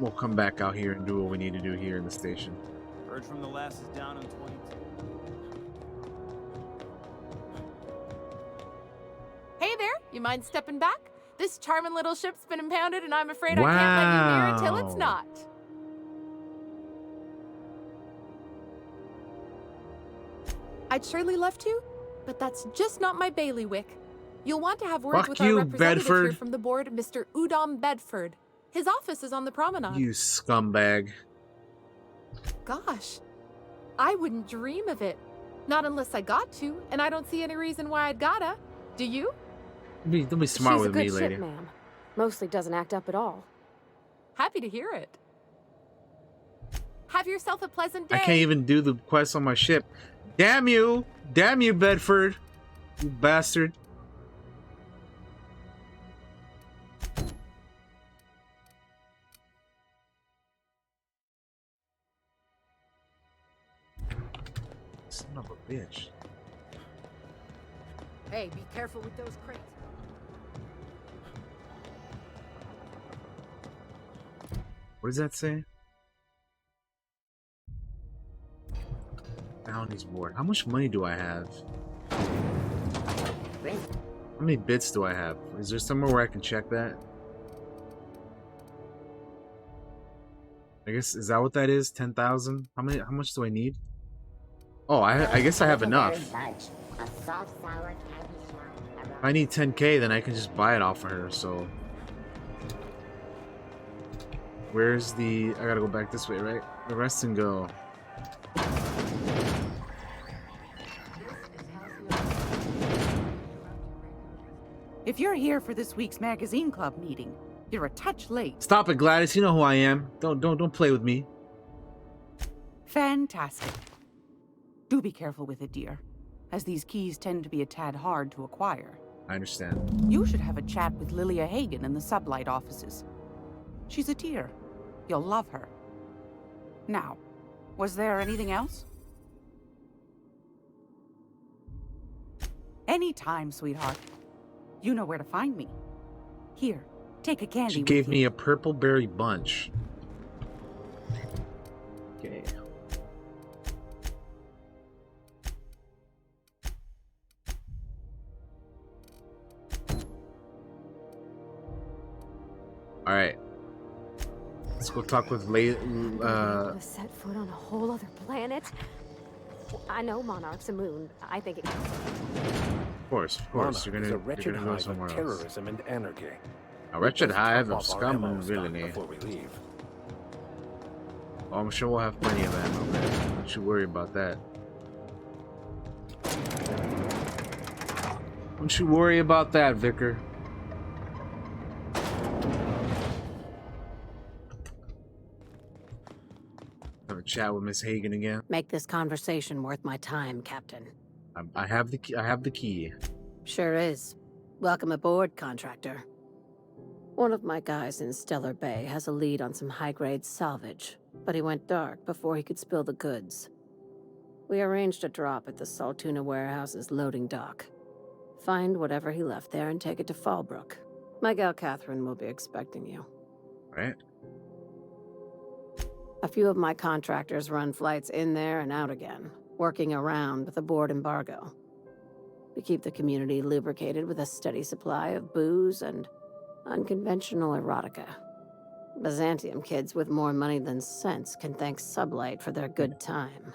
S1: we'll come back out here and do what we need to do here in the station.
S2: Urge from the last is down on 22.
S19: Hey there, you mind stepping back? This charming little ship's been impounded and I'm afraid I can't let you near it till it's not. I'd surely love to, but that's just not my bailiwick. You'll want to have words with our representative here from the board, Mr. Udom Bedford. His office is on the promenade.
S1: You scumbag.
S19: Gosh, I wouldn't dream of it. Not unless I got to, and I don't see any reason why I'd gotta. Do you?
S1: Don't be smart
S20: She's
S1: with
S20: a good
S1: me, lady.
S20: ship, ma'am. Mostly doesn't act up at all.
S19: Happy to hear it. Have yourself a pleasant day.
S1: I can't even do the quest on my ship. Damn you! Damn you, Bedford! You bastard. Son of a bitch.
S6: Hey, be careful with those crates.
S1: What does that say? Bounties board. How much money do I have? How many bits do I have? Is there somewhere where I can check that? I guess, is that what that is? 10,000? How much do I need? Oh, I guess I have enough. If I need 10k, then I can just buy it off of her, so... Where's the... I gotta go back this way, right? The rest and go.
S21: If you're here for this week's magazine club meeting, you're a touch late.
S1: Stop it, Gladys. You know who I am. Don't play with me.
S21: Fantastic. Do be careful with it, dear, as these keys tend to be a tad hard to acquire.
S1: I understand.
S21: You should have a chat with Lilia Hagen in the sublight offices. She's a dear. You'll love her. Now, was there anything else? Anytime, sweetheart. You know where to find me. Here, take a candy.
S1: She gave me a purple berry bunch. Okay. All right. Let's go talk with
S20: To set foot on a whole other planet. I know Monarch's a moon. I think it.
S1: Of course.
S4: Monarch
S1: You're
S4: is a
S1: gonna
S4: wretched
S1: go
S4: hive
S1: somewhere
S4: of
S1: else.
S4: terrorism and anarchy.
S1: A wretched
S4: Let's
S1: hive
S4: top
S1: of
S4: off our
S1: scum
S4: ammo
S1: and
S4: stock
S1: villainy.
S4: before we leave.
S1: Oh, I'm sure we'll have plenty of ammo, man. Don't you worry about that. Don't you worry about that, Vicar. Have a chat with Miss Hagen again.
S13: Make this conversation worth my time, Captain.
S1: I have the key. I have the key.
S13: Sure is. Welcome aboard, contractor. One of my guys in Stellar Bay has a lead on some high-grade salvage, but he went dark before he could spill the goods. We arranged a drop at the Saltuna warehouse's loading dock. Find whatever he left there and take it to Fallbrook. My gal Catherine will be expecting you.
S1: Right.
S13: A few of my contractors run flights in there and out again, working around the board embargo. We keep the community lubricated with a steady supply of booze and unconventional erotica. Byzantium kids with more money than sense can thank Sublight for their good time.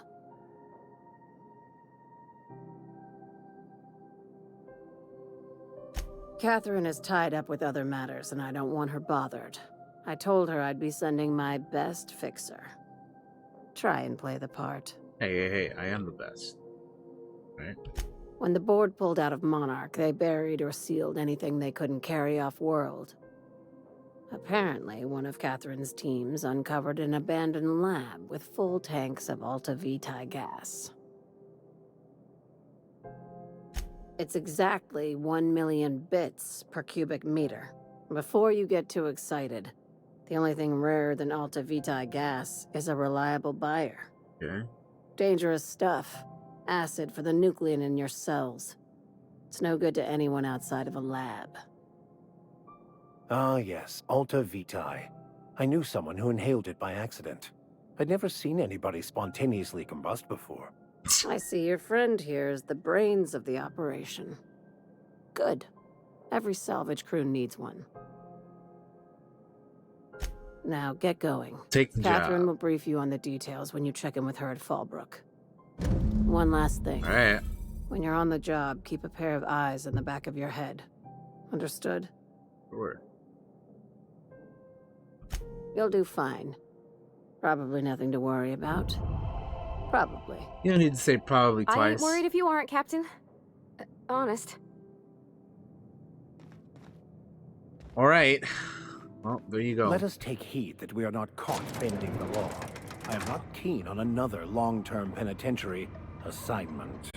S13: Catherine is tied up with other matters, and I don't want her bothered. I told her I'd be sending my best fixer. Try and play the part.
S1: Hey, I am the best. Right?
S13: When the board pulled out of Monarch, they buried or sealed anything they couldn't carry off-world. Apparently, one of Catherine's teams uncovered an abandoned lab with full tanks of Alta Vitae gas. It's exactly 1 million bits per cubic meter. Before you get too excited, the only thing rarer than Alta Vitae gas is a reliable buyer.
S1: Okay.
S13: Dangerous stuff. Acid for the nuclein in your cells. It's no good to anyone outside of a lab.
S4: Ah, yes, Alta Vitae. I knew someone who inhaled it by accident. I'd never seen anybody spontaneously combust before.
S13: I see your friend here is the brains of the operation. Good. Every salvage crew needs one. Now, get going.
S1: Take the
S13: Catherine
S1: job.
S13: will brief you on the details when you check in with her at Fallbrook. One last thing.
S1: All right.
S13: When you're on the job, keep a pair of eyes in the back of your head. Understood?
S1: Sure.
S13: You'll do fine. Probably nothing to worry about. Probably.
S1: You don't need to say probably twice.
S20: I ain't worried if you aren't, Captain. Honest.
S1: All right. Well, there you go.
S4: Let us take heed that we are not caught bending the law. I am not keen on another long-term penitentiary assignment.